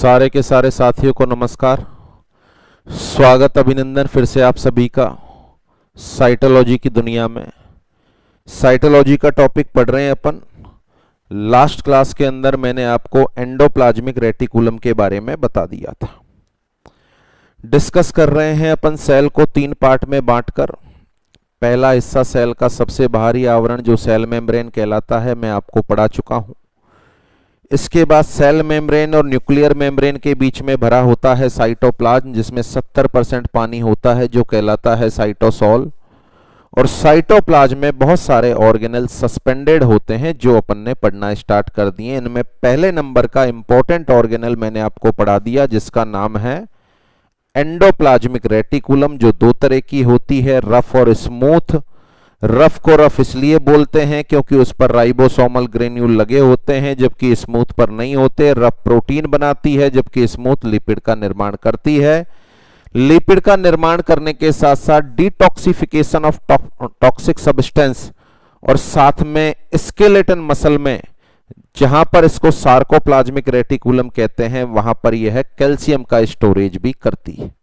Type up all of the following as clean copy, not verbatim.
सारे के सारे साथियों को नमस्कार। स्वागत अभिनंदन फिर से आप सभी का साइटोलॉजी की दुनिया में। साइटोलॉजी का टॉपिक पढ़ रहे हैं अपन। लास्ट क्लास के अंदर मैंने आपको एंडोप्लाज्मिक रेटिकुलम के बारे में बता दिया था। डिस्कस कर रहे हैं अपन सेल को 3 पार्ट में बांटकर। पहला हिस्सा सेल का सबसे बाहरी आवरण जो सेल मेम्ब्रेन कहलाता है, मैं आपको पढ़ा चुका हूं। इसके बाद सेल मेम्ब्रेन और न्यूक्लियर मेम्ब्रेन के बीच में भरा होता है साइटोप्लाज्म, जिसमें 70% पानी होता है, जो कहलाता है साइटोसोल। और साइटोप्लाज्म में बहुत सारे ऑर्गेनेल सस्पेंडेड होते हैं जो अपन ने पढ़ना स्टार्ट कर दिए। इनमें पहले नंबर का इंपॉर्टेंट ऑर्गेनेल मैंने आपको पढ़ा दिया, जिसका नाम है एंडोप्लाज्मिक रेटिकुलम, जो 2 तरह की होती है, रफ और स्मूथ। रफ को रफ इसलिए बोलते हैं क्योंकि उस पर राइबोसोमल ग्रेन्यूल लगे होते हैं, जबकि स्मूथ पर नहीं होते। रफ प्रोटीन बनाती है जबकि स्मूथ लिपिड का निर्माण करती है। लिपिड का निर्माण करने के साथ साथ डिटॉक्सिफिकेशन ऑफ टॉक्सिक सब्सटेंस, और साथ में स्केलेटन मसल में जहां पर इसको सार्कोप्लाज्मिक रेटिकुलम कहते हैं, वहां पर यह कैल्शियम का स्टोरेज भी करती है।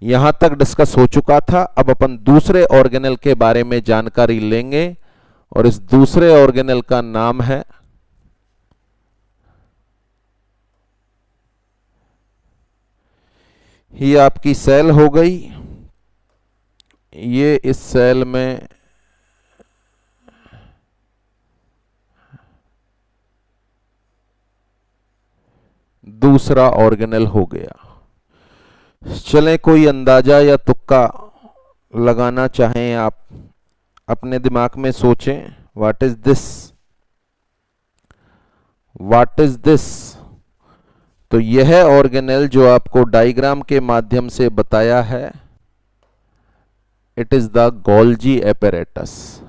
यहां तक डिस्कस हो चुका था। अब अपन दूसरे ऑर्गेनेल के बारे में जानकारी लेंगे, और इस दूसरे ऑर्गेनेल का नाम है ये आपकी सेल हो गई। ये इस सेल में दूसरा ऑर्गेनेल हो गया। चलें, कोई अंदाजा या तुक्का लगाना चाहें आप, अपने दिमाग में सोचें। What is this, what is this. तो यह ऑर्गेनेल जो आपको डायग्राम के माध्यम से बताया है, it is the Golgi apparatus.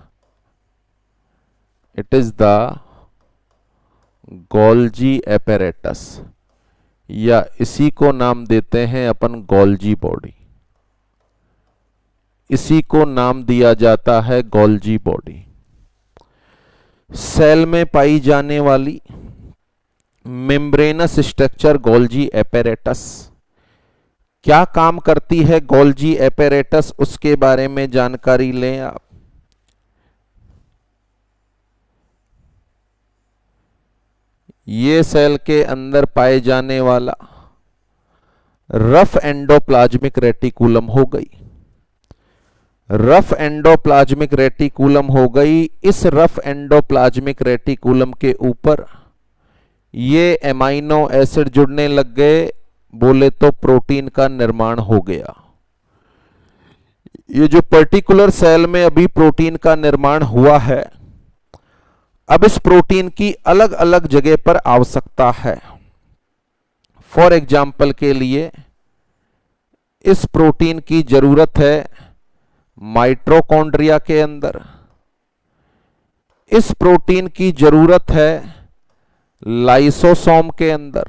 It is the Golgi apparatus, या इसी को नाम देते हैं अपन गोल्जी बॉडी। इसी को नाम दिया जाता है गोल्जी बॉडी। सेल में पाई जाने वाली मेम्ब्रेनस स्ट्रक्चर गोल्जी एपेरेटस। क्या काम करती है गोल्जी एपेरेटस, उसके बारे में जानकारी लें आप। ये सेल के अंदर पाए जाने वाला रफ एंडोप्लाज्मिक रेटिकुलम हो गई। रफ एंडोप्लाज्मिक रेटिकुलम हो गई। इस रफ एंडोप्लाज्मिक रेटिकुलम के ऊपर ये एमाइनो एसिड जुड़ने लग गए, बोले तो प्रोटीन का निर्माण हो गया। ये जो पर्टिकुलर सेल में अभी प्रोटीन का निर्माण हुआ है, अब इस प्रोटीन की अलग अलग जगह पर आवश्यकता है। फॉर एग्जाम्पल के लिए इस प्रोटीन की जरूरत है माइटोकॉन्ड्रिया के अंदर। इस प्रोटीन की जरूरत है लाइसोसोम के अंदर।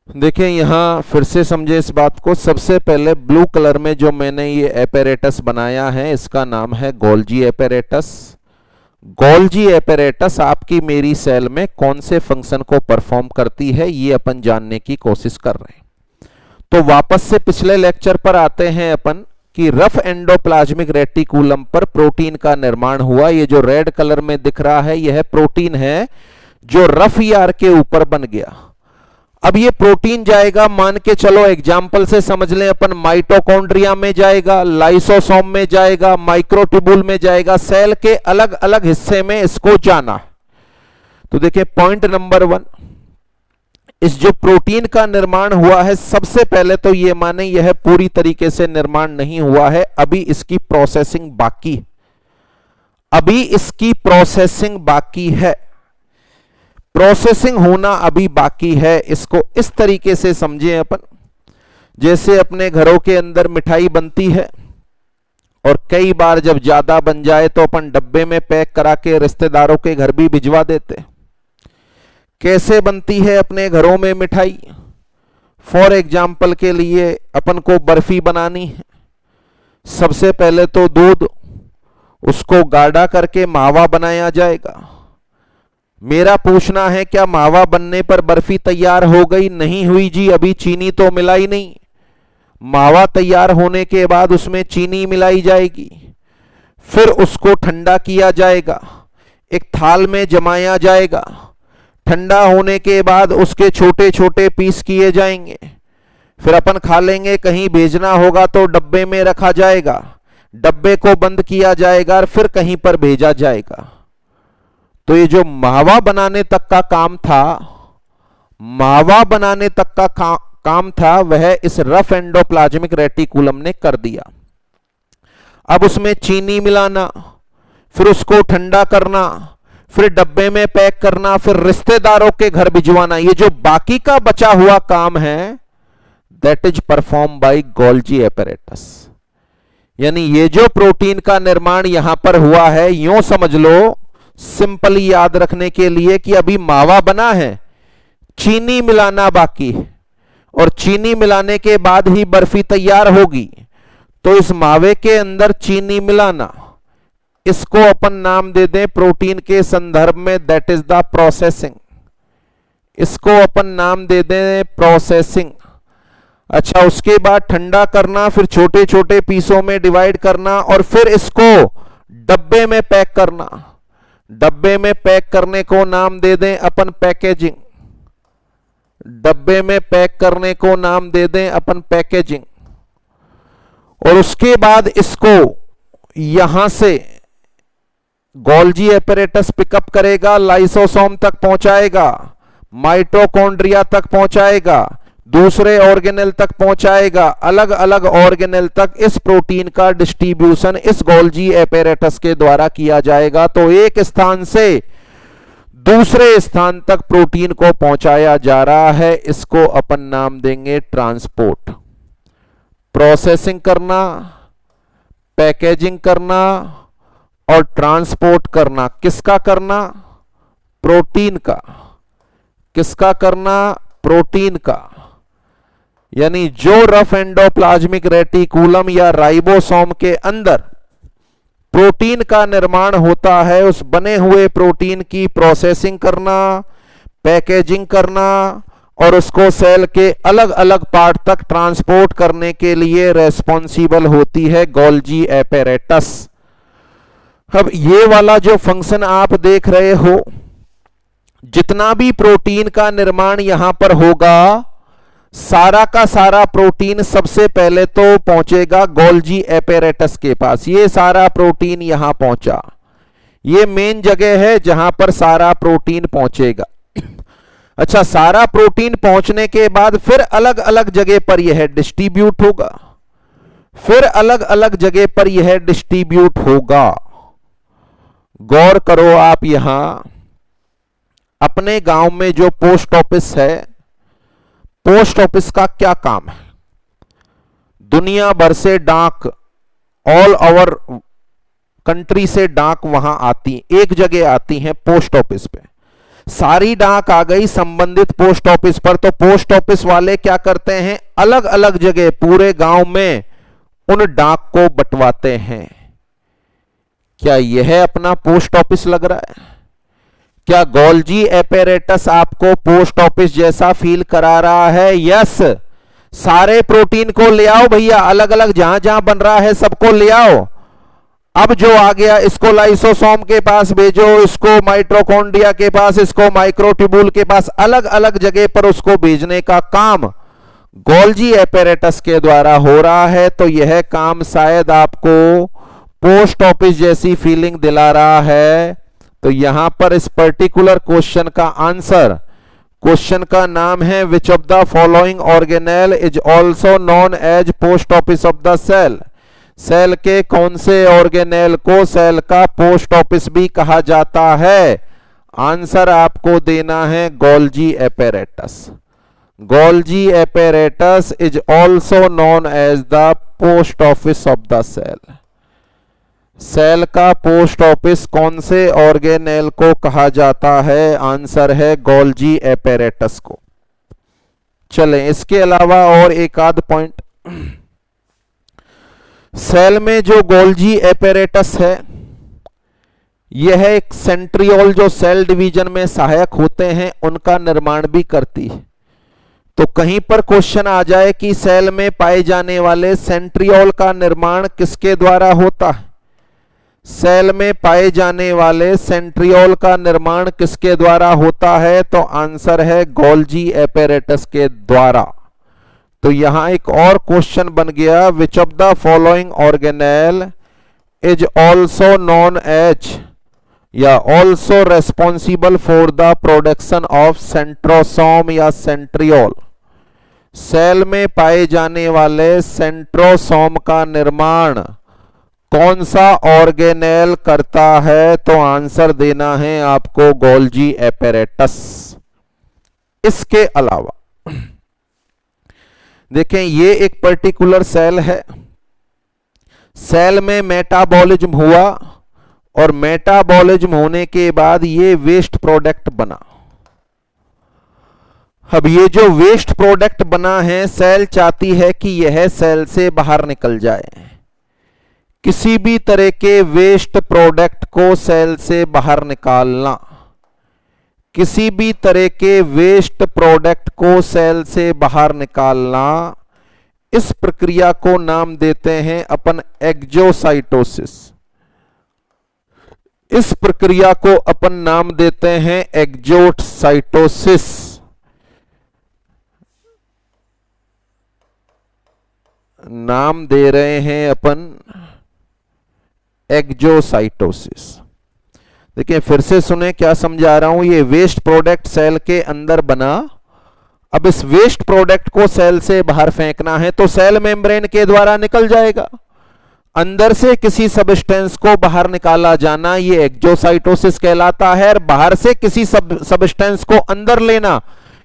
देखिए, यहां फिर से समझे इस बात को। सबसे पहले ब्लू कलर में जो मैंने ये एपेरेटस बनाया है, इसका नाम है गोल्जी एपेरेटस। गोल्जी एपेरेटस आपकी मेरी सेल में कौन से फंक्शन को परफॉर्म करती है, ये अपन जानने की कोशिश कर रहे हैं। तो वापस से पिछले लेक्चर पर आते हैं अपन कि रफ एंडोप्लाज्मिक रेटिकुलम पर प्रोटीन का निर्माण हुआ। ये जो रेड कलर में दिख रहा है, यह प्रोटीन है जो रफ ईआर के ऊपर बन गया। अब ये प्रोटीन जाएगा, मान के चलो एग्जाम्पल से समझ लें अपन, माइटोकॉन्ड्रिया में जाएगा, लाइसोसोम में जाएगा, माइक्रोट्यूबुल में जाएगा। सेल के अलग अलग हिस्से में इसको जाना है। तो देखिए, पॉइंट नंबर 1, इस जो प्रोटीन का निर्माण हुआ है, सबसे पहले तो ये माने यह पूरी तरीके से निर्माण नहीं हुआ है, अभी इसकी प्रोसेसिंग बाकी है। अभी इसकी प्रोसेसिंग बाकी है। प्रोसेसिंग होना अभी बाकी है। इसको इस तरीके से समझें अपन, जैसे अपने घरों के अंदर मिठाई बनती है, और कई बार जब ज्यादा बन जाए तो अपन डब्बे में पैक करा के रिश्तेदारों के घर भी भिजवा देते। कैसे बनती है अपने घरों में मिठाई? फॉर एग्जाम्पल के लिए अपन को बर्फी बनानी है। सबसे पहले तो दूध, उसको गाढ़ा करके मावा बनाया जाएगा। मेरा पूछना है क्या मावा बनने पर बर्फी तैयार हो गई? नहीं हुई जी, अभी चीनी तो मिला ही नहीं। मावा तैयार होने के बाद उसमें चीनी मिलाई जाएगी, फिर उसको ठंडा किया जाएगा, एक थाल में जमाया जाएगा। ठंडा होने के बाद उसके छोटे छोटे पीस किए जाएंगे, फिर अपन खा लेंगे। कहीं भेजना होगा तो डब्बे में रखा जाएगा, डब्बे को बंद किया जाएगा और फिर कहीं पर भेजा जाएगा। तो ये जो मावा बनाने तक का काम था, मावा बनाने तक का काम था, वह इस रफ एंडोप्लाज्मिक रेटिकुलम ने कर दिया। अब उसमें चीनी मिलाना, फिर उसको ठंडा करना, फिर डब्बे में पैक करना, फिर रिश्तेदारों के घर भिजवाना, ये जो बाकी का बचा हुआ काम है, that is perform by Golgi apparatus. यानी ये जो प्रोटीन का निर्माण यहां पर हुआ है, यूं समझ लो सिंपली याद रखने के लिए कि अभी मावा बना है, चीनी मिलाना बाकी है, और चीनी मिलाने के बाद ही बर्फी तैयार होगी। तो इस मावे के अंदर चीनी मिलाना, इसको अपन नाम दे दें प्रोटीन के संदर्भ में, दैट इज द प्रोसेसिंग। इसको अपन नाम दे दें प्रोसेसिंग। अच्छा, उसके बाद ठंडा करना, फिर छोटे छोटे पीसों में डिवाइड करना, और फिर इसको डब्बे में पैक करना। डब्बे में पैक करने को नाम दे दें अपन पैकेजिंग। डब्बे में पैक करने को नाम दे दें अपन पैकेजिंग। और उसके बाद इसको यहां से गोल्जी एपैरेटस पिकअप करेगा, लाइसोसोम तक पहुंचाएगा, माइटोकॉन्ड्रिया तक पहुंचाएगा, दूसरे ऑर्गेनेल तक पहुंचाएगा, अलग अलग ऑर्गेनेल तक इस प्रोटीन का डिस्ट्रीब्यूशन इस गोल्जी एपैरेटस के द्वारा किया जाएगा। तो एक स्थान से दूसरे स्थान तक प्रोटीन को पहुंचाया जा रहा है, इसको अपन नाम देंगे ट्रांसपोर्ट। प्रोसेसिंग करना, पैकेजिंग करना और ट्रांसपोर्ट करना, किसका करना? प्रोटीन का। किसका करना? प्रोटीन का। यानी जो रफ एंडोप्लाज्मिक रेटिकुलम या राइबोसोम के अंदर प्रोटीन का निर्माण होता है, उस बने हुए प्रोटीन की प्रोसेसिंग करना, पैकेजिंग करना और उसको सेल के अलग अलग पार्ट तक ट्रांसपोर्ट करने के लिए रेस्पॉन्सिबल होती है गोल्जी एपैरेटस। अब ये वाला जो फंक्शन आप देख रहे हो, जितना भी प्रोटीन का निर्माण यहां पर होगा, सारा का सारा प्रोटीन सबसे पहले तो पहुंचेगा गोल्जी एपैरेटस के पास। ये सारा प्रोटीन यहां पहुंचा, ये मेन जगह है जहां पर सारा प्रोटीन पहुंचेगा। अच्छा, सारा प्रोटीन पहुंचने के बाद फिर अलग अलग जगह पर यह डिस्ट्रीब्यूट होगा, फिर अलग अलग जगह पर यह डिस्ट्रीब्यूट होगा। गौर करो आप, यहां अपने गांव में जो पोस्ट ऑफिस है, पोस्ट ऑफिस का क्या काम है? दुनिया भर से डाक, ऑल ओवर कंट्री से डाक वहां आती, एक जगह आती है पोस्ट ऑफिस पे। सारी डाक आ गई संबंधित पोस्ट ऑफिस पर, तो पोस्ट ऑफिस वाले क्या करते हैं, अलग अलग जगह पूरे गांव में उन डाक को बंटवाते हैं। क्या यह अपना पोस्ट ऑफिस लग रहा है? क्या गोल्जी एपैरेटस आपको पोस्ट ऑफिस जैसा फील करा रहा है? यस। सारे प्रोटीन को ले आओ भैया, अलग अलग जहां जहां बन रहा है सबको ले आओ। अब जो आ गया इसको लाइसोसोम के पास भेजो, इसको माइटोकॉन्ड्रिया के पास, इसको माइक्रोट्यूब्यूल के पास, अलग अलग जगह पर उसको भेजने का काम गोल्जी एपैरेटस के द्वारा हो रहा है। तो यह काम शायद आपको पोस्ट ऑफिस जैसी फीलिंग दिला रहा है। तो यहां पर इस पर्टिकुलर क्वेश्चन का आंसर, क्वेश्चन का नाम है which of the following organelle is also known as post office of the cell. Cell के कौन से ऑर्गेनेल को सेल का पोस्ट ऑफिस भी कहा जाता है? आंसर आपको देना है Golgi apparatus. Golgi apparatus is also known as the post office of the cell. Cell का पोस्ट ऑफिस कौन से ऑर्गेनेल को कहा जाता है? आंसर है गोल्जी एपैरेटस को। चलें, इसके अलावा और एक आध पॉइंट। सेल में जो गोल्जी एपैरेटस है, यह एक सेंट्रियोल जो सेल डिवीजन में सहायक होते हैं उनका निर्माण भी करती है। तो कहीं पर क्वेश्चन आ जाए कि सेल में पाए जाने वाले सेंट्रियोल का निर्माण किसके द्वारा होता है, सेल में पाए जाने वाले सेंट्रियोल का निर्माण किसके द्वारा होता है, तो आंसर है गोल्जी एपेरेटस के द्वारा। तो यहां एक और क्वेश्चन बन गया, which of the following organelle is also known as या also responsible for the production of centrosome या सेंट्रियोल। सेल में पाए जाने वाले सेंट्रोसोम का निर्माण कौन सा ऑर्गेनेल करता है, तो आंसर देना है आपको गोल्जी एपेरेटस। इसके अलावा देखें, ये एक पर्टिकुलर सेल है, सेल में मेटाबॉलिज्म हुआ और मेटाबॉलिज्म होने के बाद ये वेस्ट प्रोडक्ट बना। अब ये जो वेस्ट प्रोडक्ट बना है, सेल चाहती है कि यह सेल से बाहर निकल जाए। किसी भी तरह के वेस्ट प्रोडक्ट को सेल से बाहर निकालना, किसी भी तरह के वेस्ट प्रोडक्ट को सेल से बाहर निकालना, इस प्रक्रिया को नाम देते हैं अपन एक्सोसाइटोसिस। इस प्रक्रिया को अपन नाम देते हैं एक्सोसाइटोसिस। नाम दे रहे हैं अपन एक्सोसाइटोसिस। देखिए फिर से सुने क्या समझा रहा हूं, ये वेस्ट प्रोडक्ट सेल के अंदर बना। अब इस वेस्ट प्रोडक्ट को सेल से बाहर फेंकना है तो सेल मेम्ब्रेन के द्वारा निकल जाएगा। अंदर से किसी सब्सटेंस को बाहर निकाला जाना ये एक्सोसाइटोसिस कहलाता है, और बाहर से किसी सब्सटेंस को अंदर लेना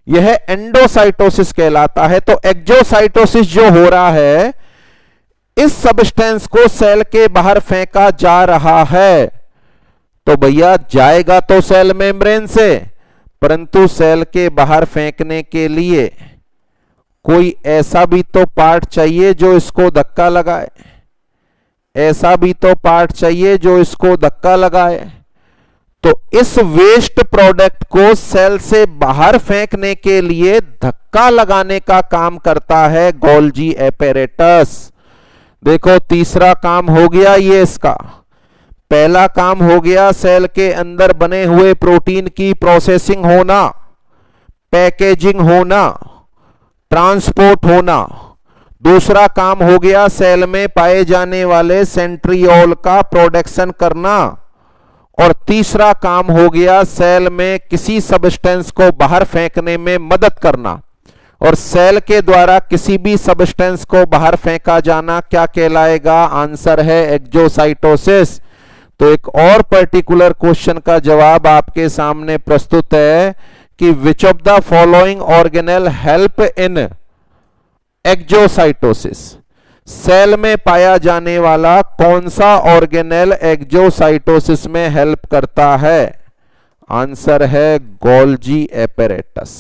यह एंडोसाइटोसिस कहलाता है। तो एक्सोसाइटोसिस जो हो रहा है, इस सब्सटेंस को सेल के बाहर फेंका जा रहा है, तो भैया जाएगा तो सेल मेम्ब्रेन से, परंतु सेल के बाहर फेंकने के लिए कोई ऐसा भी तो पार्ट चाहिए जो इसको धक्का लगाए, ऐसा भी तो पार्ट चाहिए जो इसको धक्का लगाए। तो इस वेस्ट प्रोडक्ट को सेल से बाहर फेंकने के लिए धक्का लगाने का काम करता है गोल्जी एपेरेटस। देखो तीसरा काम हो गया ये इसका। पहला काम हो गया सेल के अंदर बने हुए प्रोटीन की प्रोसेसिंग होना, पैकेजिंग होना, ट्रांसपोर्ट होना। दूसरा काम हो गया सेल में पाए जाने वाले सेंट्रियोल का प्रोडक्शन करना। और तीसरा काम हो गया सेल में किसी सब्सटेंस को बाहर फेंकने में मदद करना। और सेल के द्वारा किसी भी सब्सटेंस को बाहर फेंका जाना क्या कहलाएगा, आंसर है एक्सोसाइटोसिस। तो एक और पर्टिकुलर क्वेश्चन का जवाब आपके सामने प्रस्तुत है कि which of the following organelle help in exocytosis. Cell में पाया जाने वाला कौन सा ऑर्गेनेल एक्सोसाइटोसिस में हेल्प करता है, आंसर है गोल्जी एपेरेटस।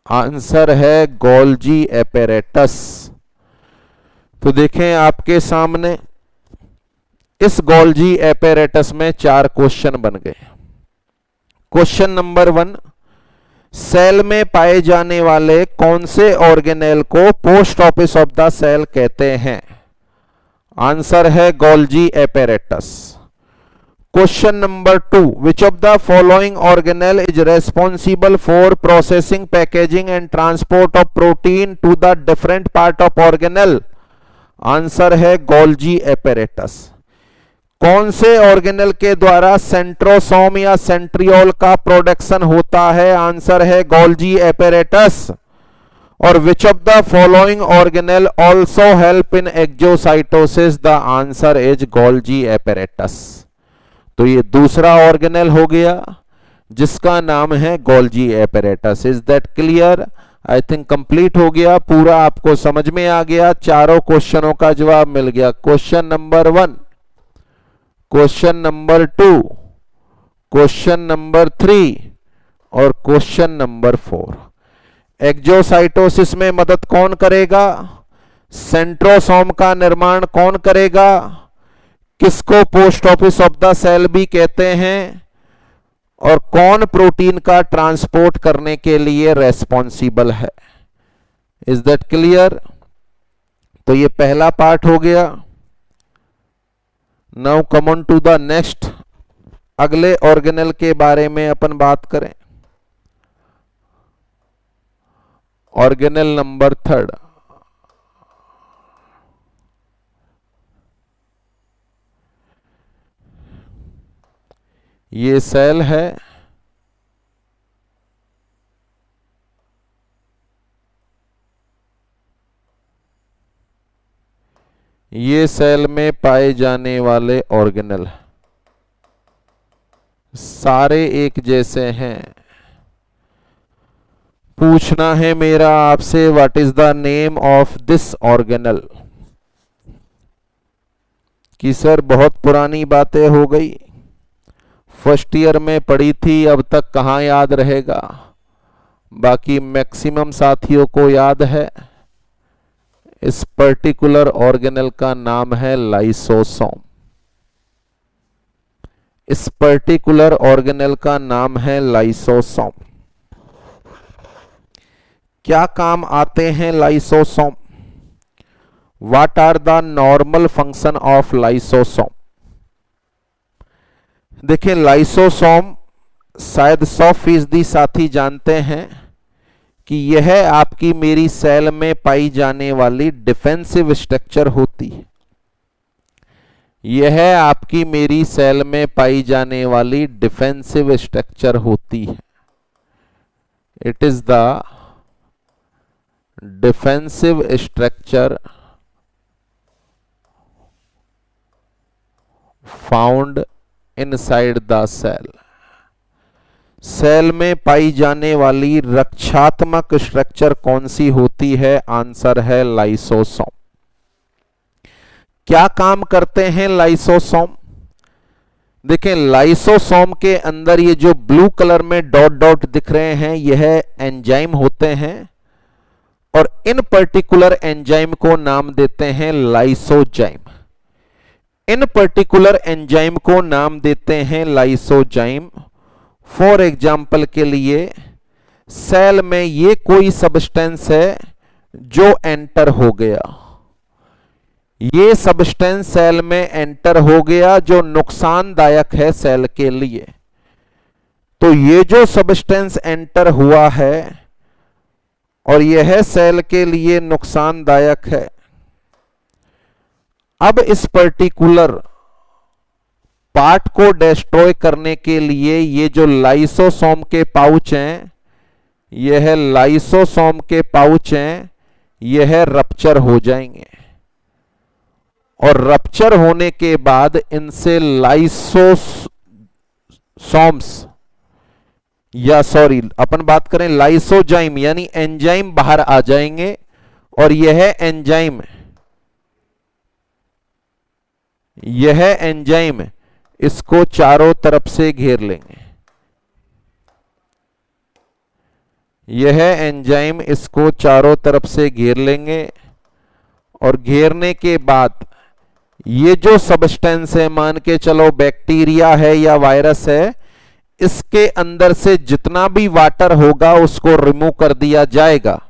आंसर है गोल्जी एपेरेटस। तो देखें आपके सामने इस गोल्जी एपेरेटस में 4 क्वेश्चन बन गए। क्वेश्चन नंबर 1, सेल में पाए जाने वाले कौन से ऑर्गेनेल को post office of the cell कहते हैं, आंसर है Golgi apparatus. Question number 2, which of the following organelle is responsible for processing, packaging and transport of protein to the different part of organelle, answer है Golgi apparatus. कौन से organelle के द्वारा centrosome या centriole का production होता है, answer है गोल्जी एपेरेटस। और विच of the following organelle also help in exocytosis, the answer is Golgi apparatus. तो ये दूसरा ऑर्गेनेल हो गया जिसका नाम है Golgi apparatus. Is that clear? I think complete हो गया, पूरा आपको समझ में आ गया, चारों क्वेश्चनों का जवाब मिल गया। Question number 1, question number 2, question number 3 और क्वेश्चन नंबर 4। एक्सोसाइटोसिस में मदद कौन करेगा, सेंट्रोसोम का निर्माण कौन करेगा, किसको post office of the cell भी कहते हैं और कौन प्रोटीन का ट्रांसपोर्ट करने के लिए रेस्पॉन्सिबल है। Is that clear? तो ये पहला पार्ट हो गया। Now come on to the next, अगले ऑर्गेनेल के बारे में अपन बात करें। ऑर्गेनेल नंबर 3, ये सेल है। ये सेल में पाए जाने वाले ऑर्गेनेल सारे एक जैसे हैं। पूछना है मेरा आपसे, what is the name of this organelle? कि सर बहुत पुरानी बातें हो गई, फर्स्ट ईयर में पढ़ी थी, अब तक कहां याद रहेगा। बाकी मैक्सिमम साथियों को याद है। इस पर्टिकुलर ऑर्गेनेल का नाम है लाइसोसोम। इस पर्टिकुलर ऑर्गेनेल का नाम है लाइसोसोम। क्या काम आते हैं lysosome? What are the normal function of lysosome? देखिए, लाइसोसोम शायद 100% साथी जानते हैं कि यह आपकी मेरी सेल में पाई जाने वाली डिफेंसिव स्ट्रक्चर होती है। यह आपकी मेरी सेल में पाई जाने वाली डिफेंसिव स्ट्रक्चर होती है। It is the defensive structure found inside the cell. Cell में पाई जाने वाली रक्षात्मक स्ट्रक्चर कौन सी होती है? आंसर है लाइसोसोम। क्या काम करते हैं लाइसोसोम? देखें, लाइसोसोम के अंदर ये जो ब्लू कलर में डॉट डॉट दिख रहे हैं, यह एंजाइम होते हैं और इन पर्टिकुलर एंजाइम को नाम देते हैं लाइसोजाइम। इन पर्टिकुलर एंजाइम को नाम देते हैं लाइसोजाइम। फॉर एग्जाम्पल के लिए, सेल में ये कोई सब्सटेंस है जो एंटर हो गया, ये सब्सटेंस सेल में एंटर हो गया जो नुकसानदायक है सेल के लिए। तो ये जो सब्सटेंस एंटर हुआ है और यह सेल के लिए नुकसानदायक है, अब इस पर्टिकुलर पार्ट को डिस्ट्रॉय करने के लिए ये जो लाइसोसोम के पाउच हैं, यह लाइसोसोम के पाउच हैं, यह रप्चर हो जाएंगे और रप्चर होने के बाद इनसे लाइसोसोम्स या सॉरी अपन बात करें लाइसोजाइम यानी एंजाइम बाहर आ जाएंगे और यह एंजाइम इसको चारों तरफ से घेर लेंगे। यह एंजाइम इसको चारों तरफ से घेर लेंगे और घेरने के बाद ये जो सब्सटेंस है, मान के चलो बैक्टीरिया है या वायरस है, इसके अंदर से जितना भी वाटर होगा उसको रिमूव कर दिया जाएगा।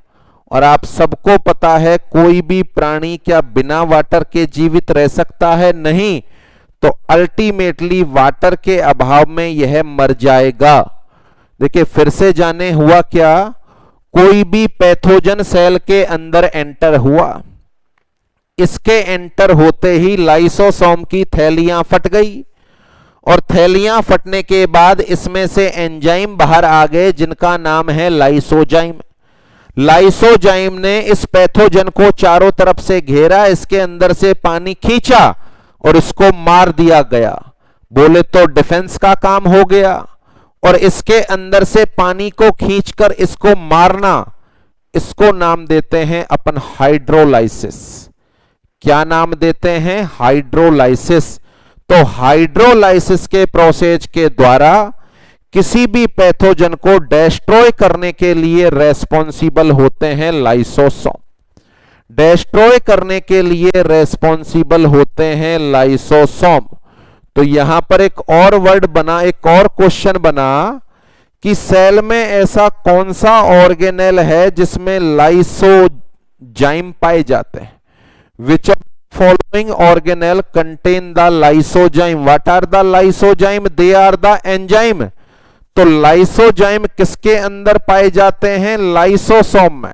और आप सबको पता है कोई भी प्राणी क्या बिना वाटर के जीवित रह सकता है? नहीं। तो अल्टीमेटली वाटर के अभाव में यह मर जाएगा। देखिए फिर से जाने हुआ क्या, कोई भी पैथोजन सेल के अंदर एंटर हुआ, इसके एंटर होते ही लाइसोसोम की थैलियां फट गई और थैलियां फटने के बाद इसमें से एंजाइम बाहर आ गए जिनका नाम है लाइसोजाइम। लाइसोजाइम ने इस पैथोजन को चारों तरफ से घेरा, इसके अंदर से पानी खींचा और इसको मार दिया गया। बोले तो डिफेंस का काम हो गया। और इसके अंदर से पानी को खींचकर इसको मारना, इसको नाम देते हैं अपन हाइड्रोलाइसिस। क्या नाम देते हैं? हाइड्रोलाइसिस। तो हाइड्रोलाइसिस के प्रोसेस के द्वारा किसी भी पैथोजन को डिस्ट्रॉय करने के लिए रेस्पॉन्सिबल होते हैं लाइसोसोम। डिस्ट्रॉय करने के लिए रेस्पॉन्सिबल होते हैं लाइसोसोम। तो यहां पर एक और वर्ड बना, एक और क्वेश्चन बना कि सेल में ऐसा कौन सा ऑर्गेनेल है जिसमें लाइसोजाइम पाए जाते हैं। Which of following organelle contain the lysozyme. What are the lysozyme? They are the enzyme. तो लाइसोजाइम किसके अंदर पाए जाते हैं? लाइसोसोम में।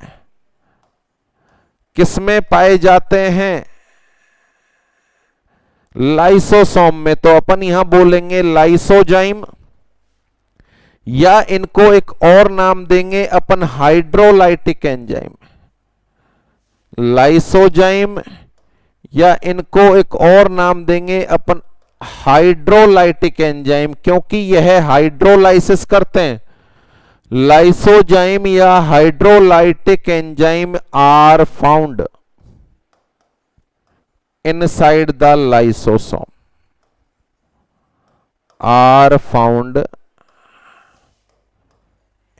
किसमें पाए जाते हैं? लाइसोसोम में। तो अपन यहां बोलेंगे लाइसोजाइम, या इनको एक और नाम देंगे अपन हाइड्रोलाइटिक एंजाइम। लाइसोजाइम, या इनको एक और नाम देंगे अपन हाइड्रोलाइटिक एंजाइम, क्योंकि यह हाइड्रोलाइसिस करते हैं। लाइसोजाइम या hydrolytic enzyme are found inside the lysosome, are found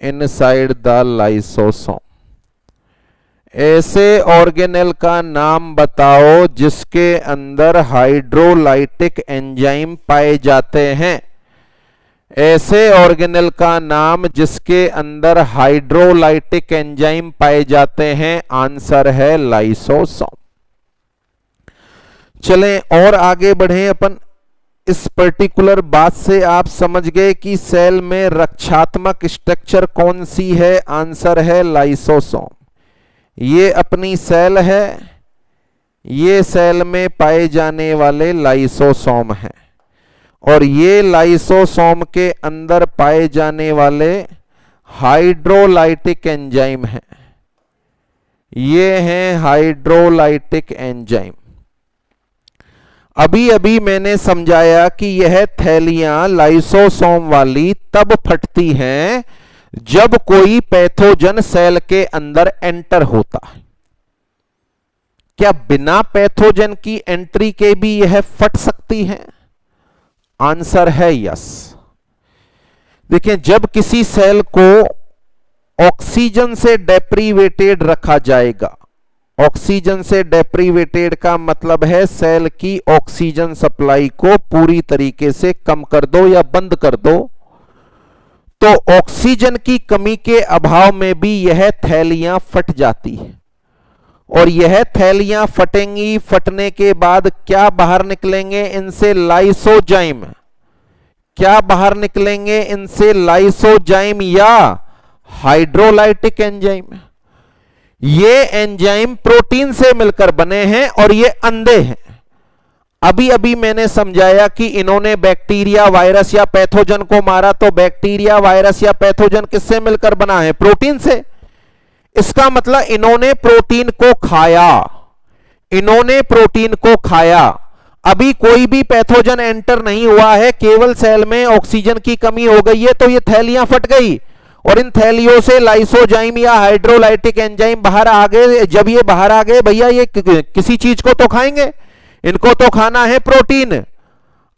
inside the lysosome. ऐसे ऑर्गेनेल का नाम बताओ जिसके अंदर हाइड्रोलाइटिक एंजाइम पाए जाते हैं। ऐसे ऑर्गेनेल का नाम जिसके अंदर हाइड्रोलाइटिक एंजाइम पाए जाते हैं, आंसर है लाइसोसोम। चलें और आगे बढ़ें अपन। इस पर्टिकुलर बात से आप समझ गए कि सेल में रक्षात्मक स्ट्रक्चर कौन सी है, आंसर है लाइसोसोम। ये अपनी सेल है, ये सेल में पाए जाने वाले लाइसोसोम हैं, और ये लाइसोसोम के अंदर पाए जाने वाले हाइड्रोलाइटिक एंजाइम हैं। ये हैं हाइड्रोलाइटिक एंजाइम। अभी अभी मैंने समझाया कि यह थैलियां लाइसोसोम वाली तब फटती हैं जब कोई पैथोजन सेल के अंदर एंटर होता है। क्या बिना पैथोजन की एंट्री के भी यह फट सकती है? आंसर है यस। देखिए, जब किसी सेल को ऑक्सीजन से डेप्रीवेटेड रखा जाएगा, ऑक्सीजन से डेप्रीवेटेड का मतलब है सेल की ऑक्सीजन सप्लाई को पूरी तरीके से कम कर दो या बंद कर दो, तो ऑक्सीजन की कमी के अभाव में भी यह थैलियां फट जाती है। और यह थैलियां फटेंगी, फटने के बाद क्या बाहर निकलेंगे इनसे? लाइसोजाइम। क्या बाहर निकलेंगे इनसे? लाइसोजाइम या हाइड्रोलाइटिक एंजाइम। ये एंजाइम प्रोटीन से मिलकर बने हैं और ये अंधे हैं। अभी अभी मैंने समझाया कि इन्होंने बैक्टीरिया, वायरस या पैथोजन को मारा, तो बैक्टीरिया, वायरस या पैथोजन किससे मिलकर बना है? प्रोटीन से। इसका मतलब इन्होंने प्रोटीन को खाया, इन्होंने प्रोटीन को खाया। अभी कोई भी पैथोजन एंटर नहीं हुआ है, केवल सेल में ऑक्सीजन की कमी हो गई है, तो ये थैलियां फट गई और इन थैलियों से लाइसोजाइम या हाइड्रोलाइटिक एंजाइम बाहर आ गए। जब ये बाहर आ गए, भैया ये किसी चीज को तो खाएंगे, इनको तो खाना है प्रोटीन।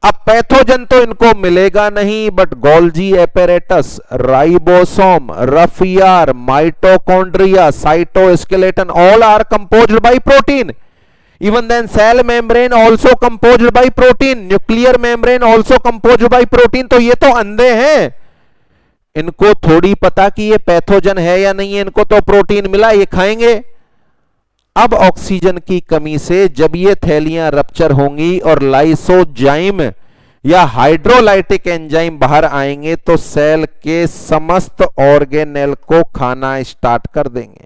अब पैथोजन तो इनको मिलेगा नहीं, but Golgi apparatus, ribosome, rough ER, mitochondria, cytoskeleton, all are composed by protein. Even then cell membrane also composed by protein, nuclear membrane also composed by protein। तो ये तो अंधे हैं, इनको थोड़ी पता कि ये पैथोजन है या नहीं है, इनको तो प्रोटीन मिला, ये खाएंगे। अब ऑक्सीजन की कमी से जब ये थैलियां रप्चर होंगी और लाइसोजाइम या हाइड्रोलाइटिक एंजाइम बाहर आएंगे, तो सेल के समस्त ऑर्गेनेल को खाना स्टार्ट कर देंगे।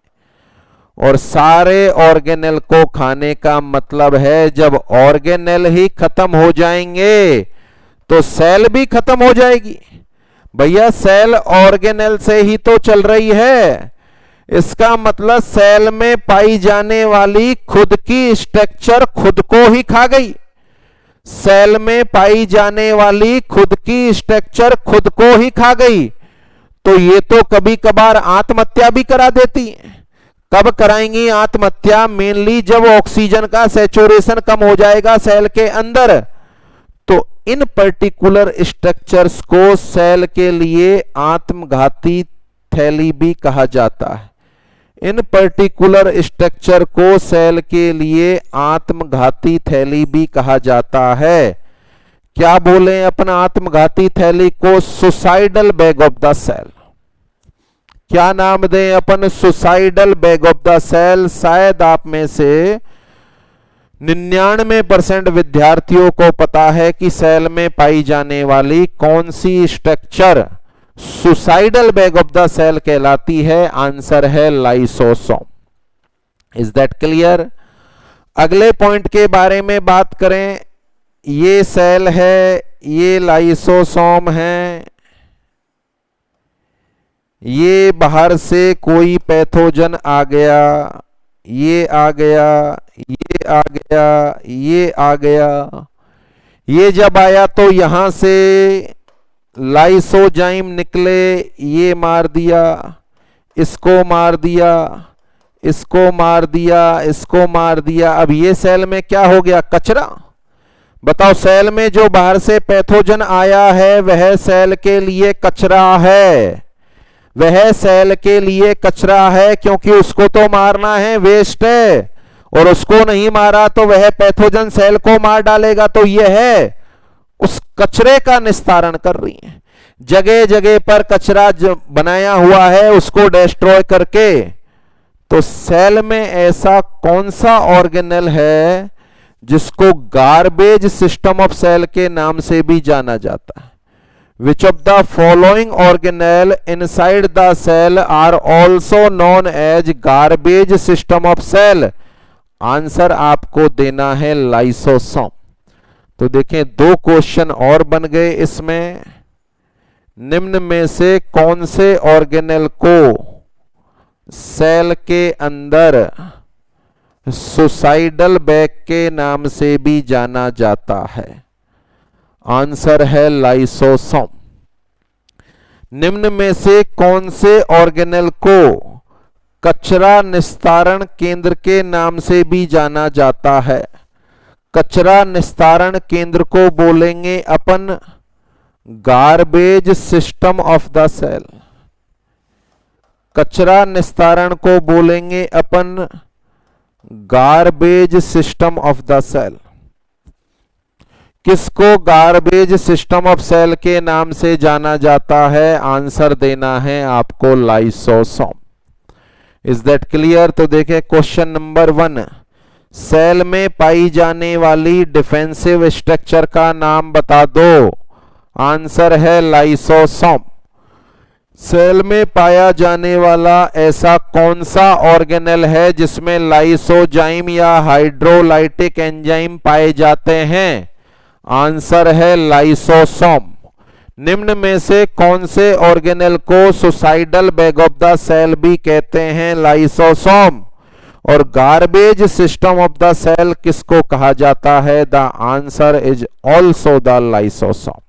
और सारे ऑर्गेनेल को खाने का मतलब है जब ऑर्गेनेल ही खत्म हो जाएंगे तो सेल भी खत्म हो जाएगी। भैया सेल ऑर्गेनेल से ही तो चल रही है, इसका मतलब सेल में पाई जाने वाली खुद की स्ट्रक्चर खुद को ही खा गई। सेल में पाई जाने वाली खुद की स्ट्रक्चर खुद को ही खा गई, तो ये तो कभी कभार आत्महत्या भी करा देती है। कब कराएंगी आत्महत्या? मेनली जब ऑक्सीजन का सैचुरेशन कम हो जाएगा सेल के अंदर। तो इन पर्टिकुलर स्ट्रक्चर्स को सेल के लिए आत्मघाती थैली भी कहा जाता है। इन पर्टिकुलर स्ट्रक्चर को सेल के लिए आत्मघाती थैली भी कहा जाता है। क्या बोले अपन आत्मघाती थैली को? Suicidal bag of the cell. क्या नाम दें अपन? Suicidal bag of the cell. शायद आप में से 99% विद्यार्थियों को पता है कि सेल में पाई जाने वाली कौन सी structure suicidal bag of the cell कहलाती है। आंसर है लाइसोसोम। Is that clear? अगले पॉइंट के बारे में बात करें। ये सेल है, ये लाइसोसोम है। ये बाहर से कोई पैथोजन आ गया, ये आ गया, ये आ गया, ये आ गया। ये जब आया तो यहां से लाइसोजाइम निकले, ये मार दिया, इसको मार दिया, इसको मार दिया, इसको मार दिया। अब ये सेल में क्या हो गया? कचरा। बताओ, सेल में जो बाहर से पैथोजन आया है वह सेल के लिए कचरा है। वह सेल के लिए कचरा है क्योंकि उसको तो मारना है, वेस्ट है, और उसको नहीं मारा तो वह पैथोजन सेल को मार डालेगा। तो यह है उस कचरे का निस्तारण कर रही है। जगह जगह पर कचरा जो बनाया हुआ है उसको डिस्ट्रॉय करके। तो सेल में ऐसा कौन सा ऑर्गेनेल है जिसको गार्बेज सिस्टम ऑफ सेल के नाम से भी जाना जाता है? Which of the following organelle inside the cell are also known as garbage system of cell? Answer आपको देना है लाइसोसोम। तो देखें, दो क्वेश्चन और बन गए इसमें। निम्न में से कौन से ऑर्गेनेल को सेल के अंदर सुसाइडल बैग के नाम से भी जाना जाता है? आंसर है लाइसोसोम। निम्न में से कौन से ऑर्गेनेल को कचरा निस्तारण केंद्र के नाम से भी जाना जाता है? कचरा निस्तारण केंद्र को बोलेंगे अपन garbage system of the cell. कचरा निस्तारण को बोलेंगे अपन garbage system of the cell. किसको गार्बेज सिस्टम ऑफ सेल के नाम से जाना जाता है? आंसर देना है आपको लाइसोसोम। Is that clear? तो देखें, क्वेश्चन नंबर 1, सेल में पाई जाने वाली डिफेंसिव स्ट्रक्चर का नाम बता दो। आंसर है लाइसोसोम। सेल में पाया जाने वाला ऐसा कौन सा ऑर्गेनेल है जिसमें लाइसोजाइम या हाइड्रोलाइटिक एंजाइम पाए जाते हैं? आंसर है लाइसोसोम। निम्न में से कौन से ऑर्गेनेल को suicidal bag of the cell भी कहते हैं? लाइसोसोम। और garbage system of the cell किसको कहा जाता है? The answer is also the lysosome.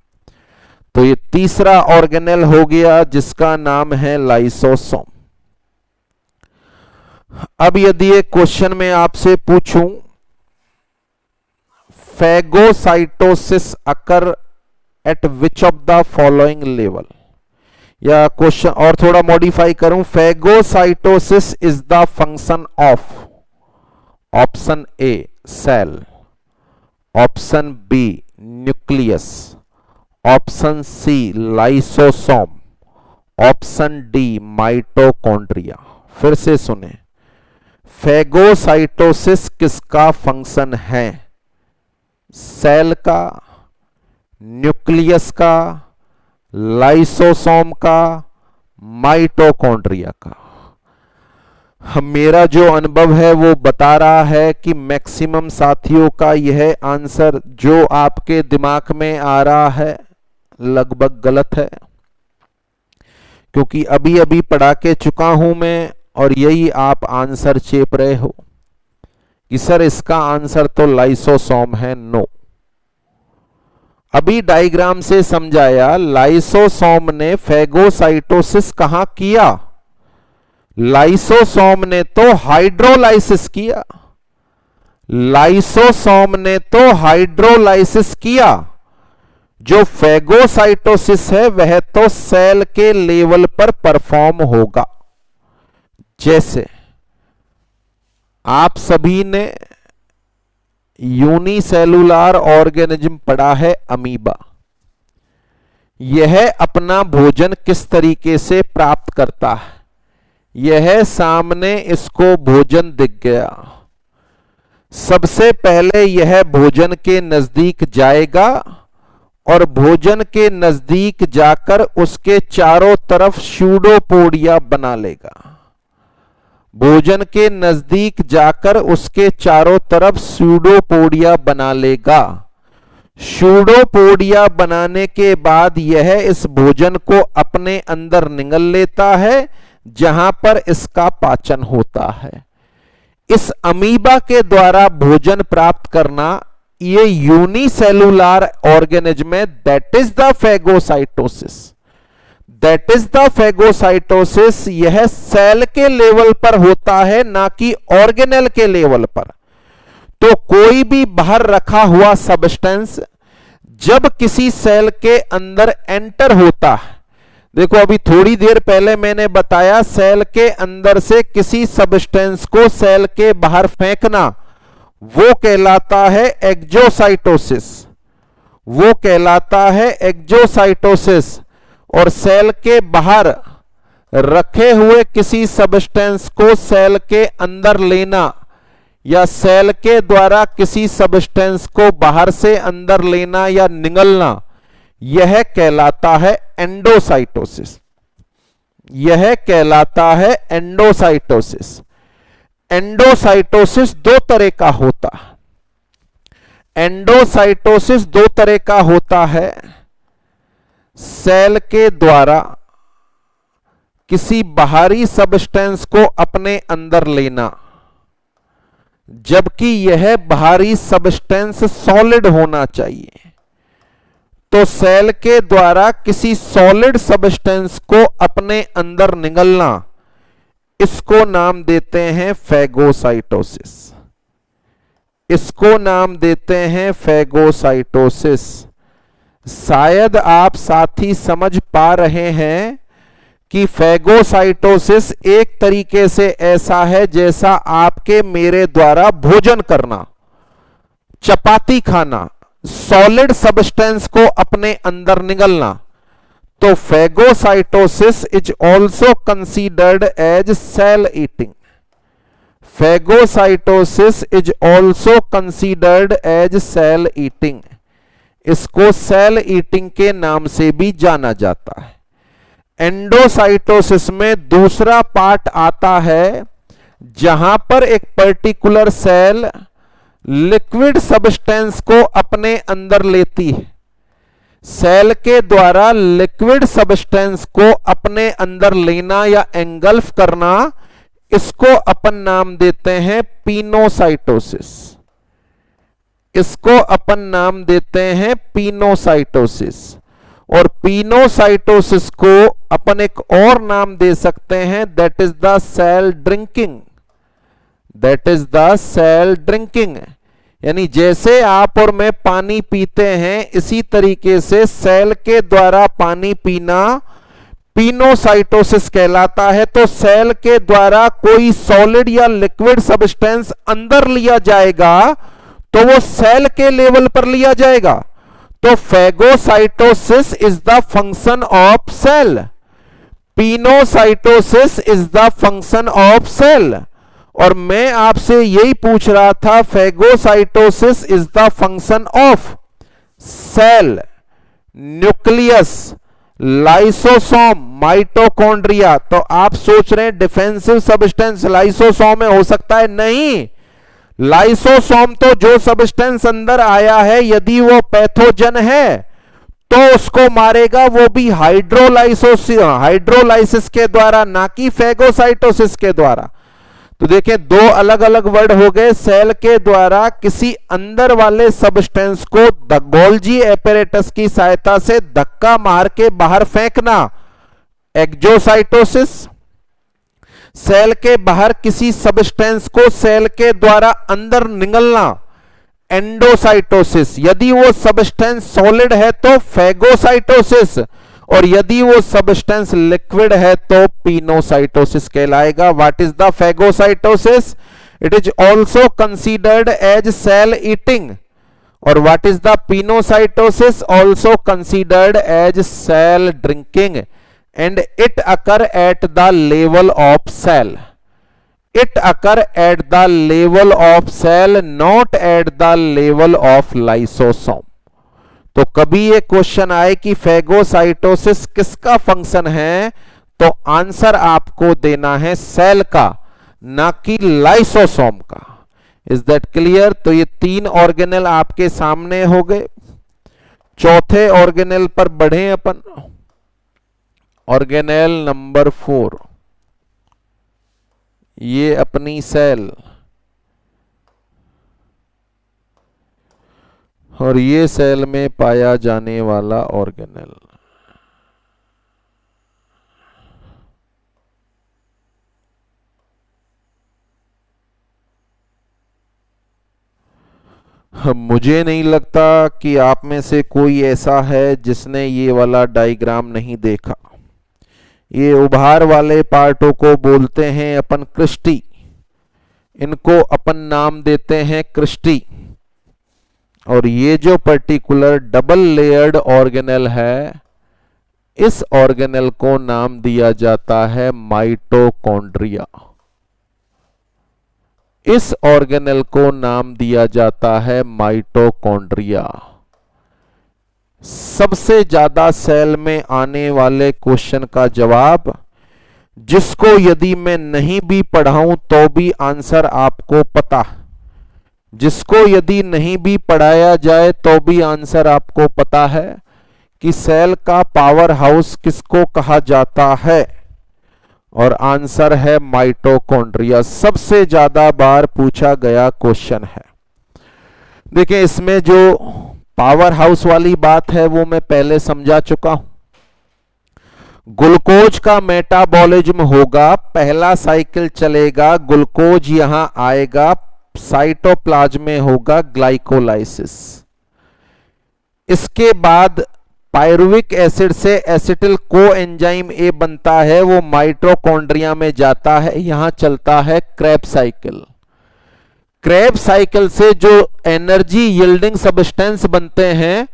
तो ये तीसरा ऑर्गेनेल हो गया जिसका नाम है लाइसोसोम। अब यदि एक क्वेश्चन में आपसे पूछूं, phagocytosis occur at which of the following level, या क्वेश्चन और थोड़ा मॉडिफाई करूं, phagocytosis is the function of option A cell, option B nucleus, option C lysosome, option D mitochondria. फिर से सुने, फेगोसाइटोसिस किसका फंक्शन है? सेल का, न्यूक्लियस का, लाइसोसोम का, माइटोकॉन्ड्रिया का। मेरा जो अनुभव है वो बता रहा है कि मैक्सिमम साथियों का यह आंसर जो आपके दिमाग में आ रहा है लगभग गलत है, क्योंकि अभी अभी पढ़ा के चुका हूं मैं और यही आप आंसर चेप रहे हो कि सर इसका आंसर तो लाइसोसोम है। नो, अभी डायग्राम से समझाया, लाइसोसोम ने फेगोसाइटोसिस कहां किया? लाइसोसोम ने तो हाइड्रोलाइसिस किया। लाइसोसोम ने तो हाइड्रोलाइसिस किया। जो फेगोसाइटोसिस है वह तो सेल के लेवल पर परफॉर्म होगा। जैसे आप सभी ने यूनिसेलुलर ऑर्गेनिज्म पढ़ा है अमीबा। यह अपना भोजन किस तरीके से प्राप्त करता है? यह सामने इसको भोजन दिख गया। सबसे पहले यह भोजन के नजदीक जाएगा और भोजन के नजदीक जाकर उसके चारों तरफ स्यूडोपोडिया बना लेगा। भोजन के नजदीक जाकर उसके चारों तरफ स्यूडोपोडिया बना लेगा। स्यूडोपोडिया बनाने के बाद यह इस भोजन को अपने अंदर निगल लेता है, जहां पर इसका पाचन होता है। इस अमीबा के द्वारा भोजन प्राप्त करना ये यूनिसेलुलर ऑर्गेनिज्म है। That is the phagocytosis. That is the phagocytosis. यह सेल के लेवल पर होता है, ना कि ऑर्गेनेल के लेवल पर। तो कोई भी बाहर रखा हुआ सब्सटेंस जब किसी सेल के अंदर एंटर होता है, देखो अभी थोड़ी देर पहले मैंने बताया सेल के अंदर से किसी सब्सटेंस को सेल के बाहर फेंकना, वो कहलाता है एक्जोसाइटोसिस। वो कहलाता है एक्जोसाइटोसिस। और सेल के बाहर रखे हुए किसी सब्सटेंस को सेल के अंदर लेना या सेल के द्वारा किसी सब्सटेंस को बाहर से अंदर लेना या निगलना, यह कहलाता है एंडोसाइटोसिस। यह कहलाता है एंडोसाइटोसिस। एंडोसाइटोसिस दो तरह का होता है। एंडोसाइटोसिस दो तरह का होता है। सेल के द्वारा किसी बाहरी सब्सटेंस को अपने अंदर लेना, जबकि यह बाहरी सब्सटेंस सॉलिड होना चाहिए। तो सेल के द्वारा किसी सॉलिड सब्सटेंस को अपने अंदर निगलना, इसको नाम देते हैं फेगोसाइटोसिस। इसको नाम देते हैं फेगोसाइटोसिस। शायद आप साथी समझ पा रहे हैं कि फेगोसाइटोसिस एक तरीके से ऐसा है जैसा आपके मेरे द्वारा भोजन करना, चपाती खाना, सॉलिड सब्सटेंस को अपने अंदर निगलना। तो phagocytosis is also considered as cell eating. Phagocytosis is also considered as cell eating. इसको सेल ईटिंग के नाम से भी जाना जाता है। एंडोसाइटोसिस में दूसरा पार्ट आता है जहां पर एक पर्टिकुलर सेल लिक्विड सब्सटेंस को अपने अंदर लेती है। सेल के द्वारा लिक्विड सब्सटेंस को अपने अंदर लेना या एंगल्फ करना, इसको अपन नाम देते हैं पिनोसाइटोसिस। इसको अपन नाम देते हैं पिनोसाइटोसिस। और पिनोसाइटोसिस को अपन एक और नाम दे सकते हैं, that is the cell drinking. That is the cell drinking. यानी जैसे आप और मैं पानी पीते हैं, इसी तरीके से सेल के द्वारा पानी पीना पिनोसाइटोसिस कहलाता है। तो सेल के द्वारा कोई सॉलिड या लिक्विड सब्सटेंस अंदर लिया जाएगा तो वो सेल के लेवल पर लिया जाएगा। तो phagocytosis is the function of cell, pinocytosis is the function of cell. और मैं आपसे यही पूछ रहा था, phagocytosis is the function of cell, nucleus, lysosome, mitochondria. तो आप सोच रहे हैं डिफेंसिव सब्सटेंस लाइसोसोम में हो सकता है? नहीं। लाइसोसोम तो जो सब्सटेंस अंदर आया है, यदि वो पैथोजन है तो उसको मारेगा, वो भी हाइड्रोलाइसिस के द्वारा, ना कि फेगोसाइटोसिस के द्वारा। तो देखें, दो अलग अलग वर्ड हो गए। सेल के द्वारा किसी अंदर वाले सब्सटेंस को गोल्जी एपेरेटस की सहायता से धक्का मार के बाहर फेंकना, एक्जोसाइटोसिस। सेल के बाहर किसी सब्सटेंस को सेल के द्वारा अंदर निगलना, एंडोसाइटोसिस। यदि वो सब्सटेंस सॉलिड है तो फेगोसाइटोसिस, और यदि वो सब्सटेंस लिक्विड है तो पिनोसाइटोसिस कहलाएगा। What is the phagocytosis? It is also considered as cell eating. और what is the pinocytosis? Also considered as cell drinking and it occur at the level of cell. It occur at the level of cell, not at the level of lysosome. तो कभी ये question आए कि phagocytosis किसका function है, तो answer आपको देना है सेल का, ना कि लाइसोसोम का। Is that clear? तो ये 3 ऑर्गेनेल आपके सामने हो गए। चौथे ऑर्गेनेल पर बढ़े अपन। ऑर्गेनेल नंबर 4, ये अपनी सेल, और ये सेल में पाया जाने वाला ऑर्गेनेल। मुझे नहीं लगता कि आप में से कोई ऐसा है जिसने ये वाला डायग्राम नहीं देखा। ये उभार वाले पार्टों को बोलते हैं अपन क्रिस्टी। इनको अपन नाम देते हैं क्रिस्टी। और ये जो पर्टिकुलर डबल लेयर्ड ऑर्गेनेल है, इस ऑर्गेनेल को नाम दिया जाता है माइटोकॉन्ड्रिया। इस ऑर्गेनेल को नाम दिया जाता है माइटोकॉन्ड्रिया। सबसे ज्यादा सेल में आने वाले क्वेश्चन का जवाब, जिसको यदि मैं नहीं भी पढ़ाऊं तो भी आंसर आपको पता, जिसको यदि नहीं भी पढ़ाया जाए तो भी आंसर आपको पता है कि सेल का पावर हाउस किसको कहा जाता है, और आंसर है माइटोकॉन्ड्रिया। सबसे ज्यादा बार पूछा गया क्वेश्चन है। देखिए, इसमें जो पावर हाउस वाली बात है वो मैं पहले समझा चुका हूं। ग्लूकोज का मेटाबॉलिज्म होगा, पहला साइकिल चलेगा, ग्लूकोज यहां आएगा, साइटोप्लाज्म में होगा ग्लाइकोलाइसिस। इसके बाद पायरुविक एसिड से एसिटिल कोएंजाइम ए बनता है, वो माइटोकॉन्ड्रिया में जाता है, यहां चलता है क्रेब्स साइकिल। क्रेब्स साइकिल से जो एनर्जी यील्डिंग सब्सटेंस बनते हैं,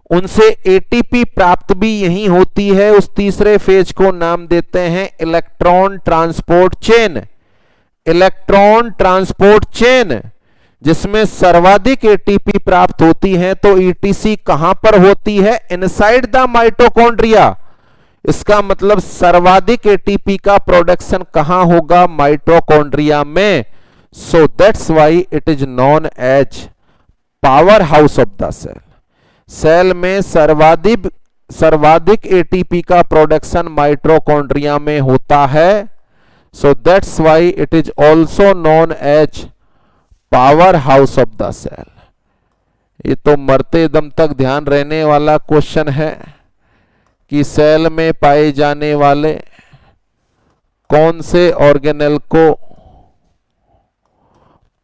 उनसे एटीपी प्राप्त भी यही होती है। उस तीसरे फेज को नाम देते हैं electron transport chain. Electron transport chain जिसमें सर्वाधिक एटीपी प्राप्त होती है, तो ईटीसी कहां पर होती है? Inside the mitochondria. इसका मतलब सर्वाधिक एटीपी का प्रोडक्शन कहां होगा? माइटोकॉन्ड्रिया में। So that's why it is known as power house of the cell. Cell में सर्वाधिक एटीपी का प्रोडक्शन माइटोकॉन्ड्रिया में होता है। So that's why it is also known as power house of the cell. ये तो मरते दम तक ध्यान रहने वाला क्वेश्चन है कि सेल में पाए जाने वाले कौन से ऑर्गेनेल को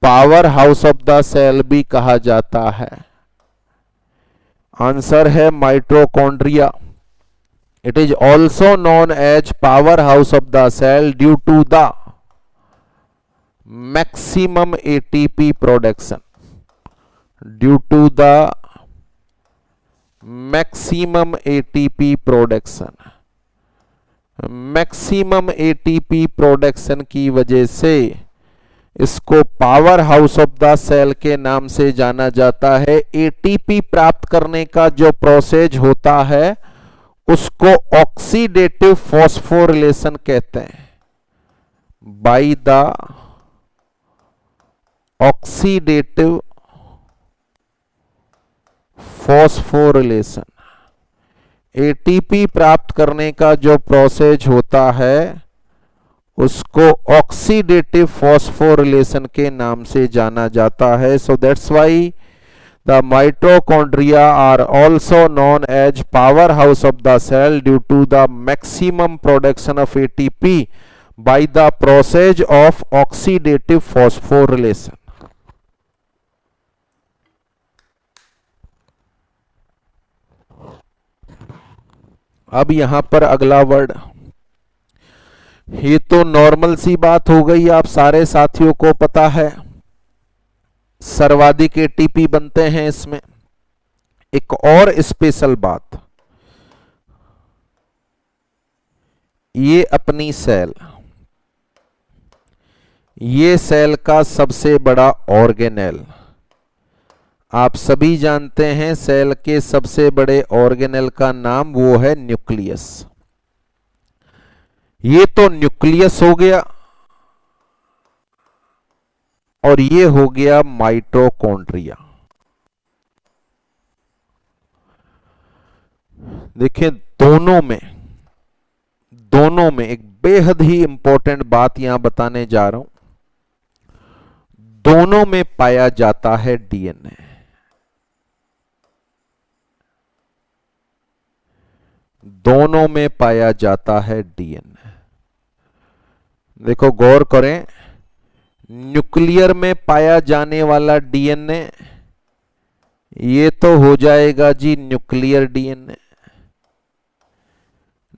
power house of the cell भी कहा जाता है। आंसर है mitochondria. It is also known as power house of the cell due to the maximum ATP production, due to the maximum ATP production, maximum ATP production की वजह से इसको power house of the cell के नाम से जाना जाता है। एटीपी प्राप्त करने का जो प्रोसेस होता है उसको ऑक्सीडेटिव फॉस्फोरिलेशन कहते हैं। By the oxidative phosphorylation, ATP प्राप्त करने का जो प्रोसेस होता है उसको ऑक्सीडेटिव फॉस्फोरिलेशन के नाम से जाना जाता है। So that's why the mitochondria are also known as power house of the cell due to the maximum production of ATP by the process of oxidative phosphorylation. अब यहां पर अगला वर्ड ये तो नॉर्मल सी बात हो गई, आप सारे साथियों को पता है सर्वाधिक एटीपी बनते हैं इसमें। एक और स्पेशल बात, ये अपनी सेल, ये सेल का सबसे बड़ा ऑर्गेनेल, आप सभी जानते हैं सेल के सबसे बड़े ऑर्गेनेल का नाम वो है न्यूक्लियस। ये तो न्यूक्लियस हो गया और ये हो गया माइटोकॉन्ड्रिया। देखें दोनों में एक बेहद ही इंपॉर्टेंट बात यहां बताने जा रहा हूं, दोनों में पाया जाता है डीएनए। दोनों में पाया जाता है डीएनए। देखो गौर करें, न्यूक्लियर में पाया जाने वाला डीएनए ये तो हो जाएगा जी न्यूक्लियर डीएनए।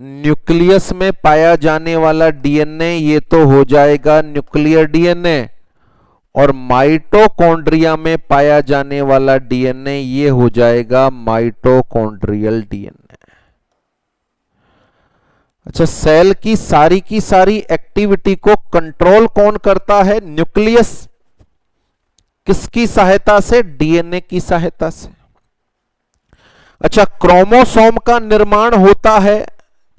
न्यूक्लियस में पाया जाने वाला डीएनए ये तो हो जाएगा न्यूक्लियर डीएनए, और माइटोकॉन्ड्रिया में पाया जाने वाला डीएनए ये हो जाएगा माइटोकॉन्ड्रियल डीएनए। अच्छा, सेल की सारी एक्टिविटी को कंट्रोल कौन करता है? न्यूक्लियस। किसकी सहायता से? डीएनए की सहायता से। अच्छा, क्रोमोसोम का निर्माण होता है,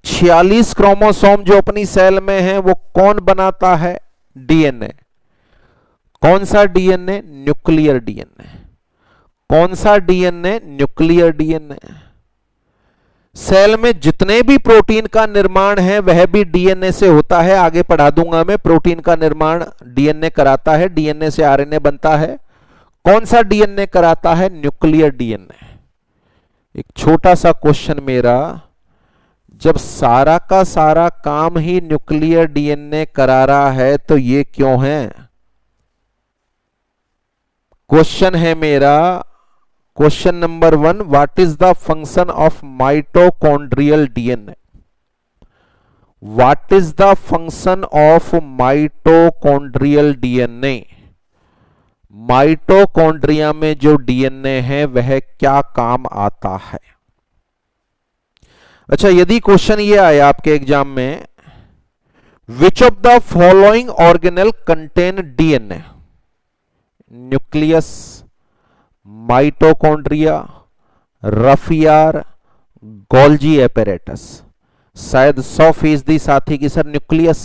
46 क्रोमोसोम जो अपनी सेल में है वो कौन बनाता है? डीएनए। कौन सा डीएनए? Nuclear DNA. कौन सा डीएनए? Nuclear DNA. सेल में जितने भी प्रोटीन का निर्माण है वह भी डीएनए से होता है। आगे पढ़ा दूंगा मैं, प्रोटीन का निर्माण डीएनए कराता है, डीएनए से आरएनए बनता है। कौन सा डीएनए कराता है? Nuclear DNA. एक छोटा सा क्वेश्चन मेरा, जब सारा का सारा काम ही न्यूक्लियर डीएनए करा रहा है तो ये क्यों है? क्वेश्चन है मेरा, question number 1, what is the function of mitochondrial DNA? What is the function of mitochondrial DNA? Mitochondria में जो डीएनए है वह क्या काम आता है? अच्छा, यदि क्वेश्चन ये आया आपके एग्जाम में, विच of the following organelle contain DNA? Nucleus, mitochondria, rough ER, Golgi apparatus. शायद 100% साथी की सर न्यूक्लियस।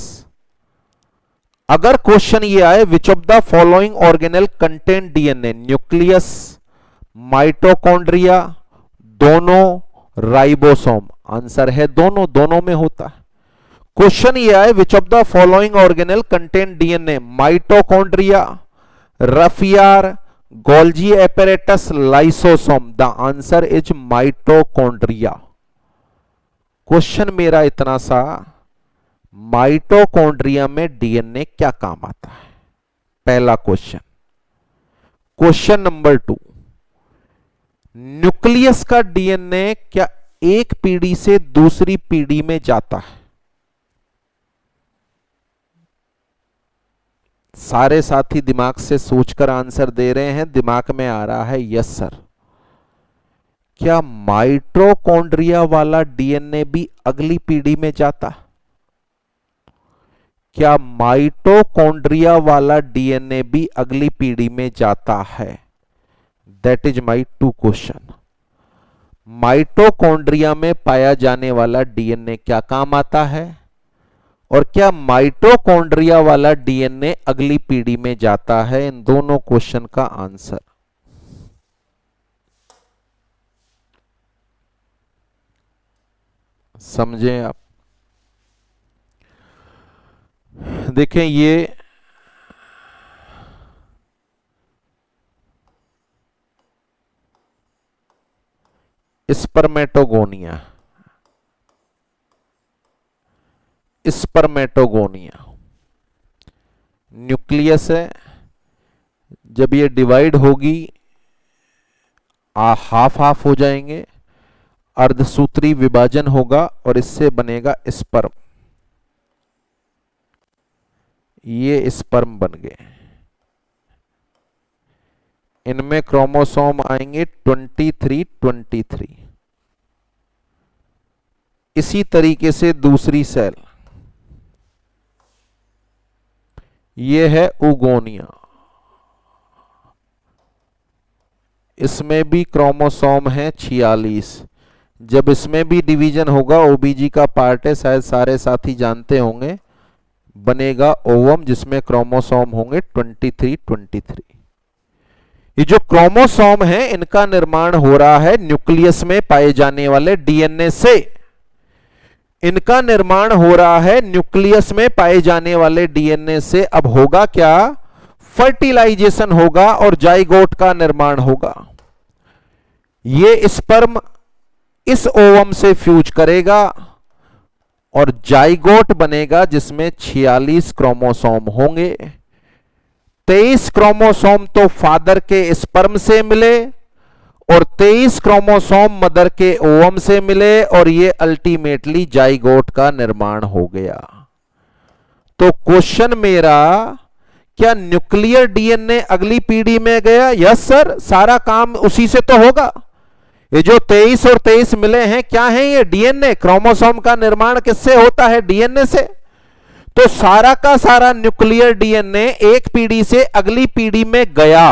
अगर क्वेश्चन ये आए which of the following organelle contain DNA, nucleus, mitochondria, दोनों, राइबोसोम, आंसर है दोनों, दोनों में होता है। क्वेश्चन ये आए which of the following organelle contain DNA, mitochondria, rough ER, Golgi apparatus, lysosome, the answer is mitochondria. Question मेरा इतना सा, माइटोकॉन्ड्रिया में डीएनए क्या काम आता है? पहला क्वेश्चन। क्वेश्चन नंबर 2, न्यूक्लियस का डीएनए क्या एक पीढ़ी से दूसरी पीढ़ी में जाता है? सारे साथी दिमाग से सोचकर आंसर दे रहे हैं, दिमाग में आ रहा है यस सर। क्या माइटोकॉन्ड्रिया वाला डीएनए भी अगली पीढ़ी में जाता? क्या माइटोकॉन्ड्रिया वाला डीएनए भी अगली पीढ़ी में जाता है? That is my 2 question. Mitochondria में पाया जाने वाला डीएनए क्या काम आता है, और क्या माइटोकॉन्ड्रिया वाला डीएनए अगली पीढ़ी में जाता है? इन दोनों क्वेश्चन का आंसर। समझें आप? देखें, ये स्पर्मेटोगोनिया, स्पर्मेटोगोनिया न्यूक्लियस है। जब ये डिवाइड होगी हाफ हाफ हो जाएंगे, अर्धसूत्री विभाजन होगा और इससे बनेगा स्पर्म। ये स्पर्म बन गए। इनमें क्रोमोसोम आएंगे 23। इसी तरीके से दूसरी सेल, ये है उगोनिया, इसमें भी क्रोमोसोम है 46। जब इसमें भी डिवीजन होगा, ओबीजी का पार्ट है, शायद सारे साथी जानते होंगे, बनेगा ओवम जिसमें क्रोमोसोम होंगे 23। ये जो क्रोमोसोम है इनका निर्माण हो रहा है न्यूक्लियस में पाए जाने वाले डीएनए से। इनका निर्माण हो रहा है न्यूक्लियस में पाए जाने वाले डीएनए से। अब होगा क्या? फर्टिलाइजेशन होगा और जाइगोट का निर्माण होगा। ये स्पर्म इस ओवम से फ्यूज करेगा और जाइगोट बनेगा जिसमें 46 क्रोमोसोम होंगे। 23 क्रोमोसोम तो फादर के स्पर्म से मिले और 23 क्रोमोसोम मदर के ओवम से मिले और ये अल्टीमेटली जाइगोट का निर्माण हो गया। तो क्वेश्चन मेरा, क्या न्यूक्लियर डीएनए अगली पीढ़ी में गया? यस सर, सारा काम उसी से तो होगा। ये जो 23 और 23 मिले हैं, क्या है ये? डीएनए। क्रोमोसोम का निर्माण किससे होता है? डीएनए से। तो सारा का सारा न्यूक्लियर डीएनए एक पीढ़ी से अगली पीढ़ी में गया।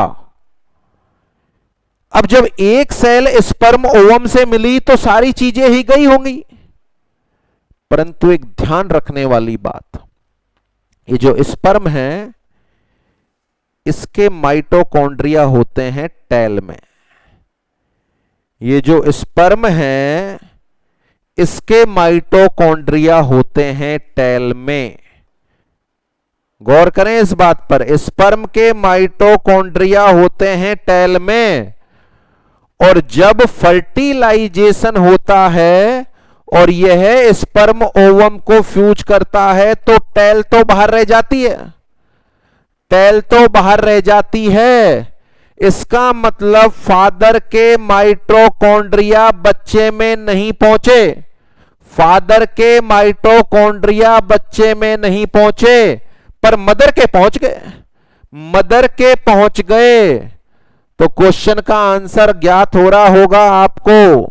अब जब एक सेल स्पर्म ओवम से मिली तो सारी चीजें ही गई होंगी। परंतु एक ध्यान रखने वाली बात, ये जो स्पर्म है इसके माइटोकॉन्ड्रिया होते हैं टेल में। ये जो स्पर्म है इसके माइटोकॉन्ड्रिया होते हैं टेल में। गौर करें इस बात पर, स्पर्म के माइटोकॉन्ड्रिया होते हैं टेल में। और जब फर्टिलाइजेशन होता है और यह स्पर्म ओवम को फ्यूज करता है तो टेल तो बाहर रह जाती है। टेल तो बाहर रह जाती है। इसका मतलब फादर के माइटोकॉन्ड्रिया बच्चे में नहीं पहुंचे। फादर के माइटोकॉन्ड्रिया बच्चे में नहीं पहुंचे, पर मदर के पहुंच गए। मदर के पहुंच गए तो क्वेश्चन का आंसर ज्ञात हो रहा होगा आपको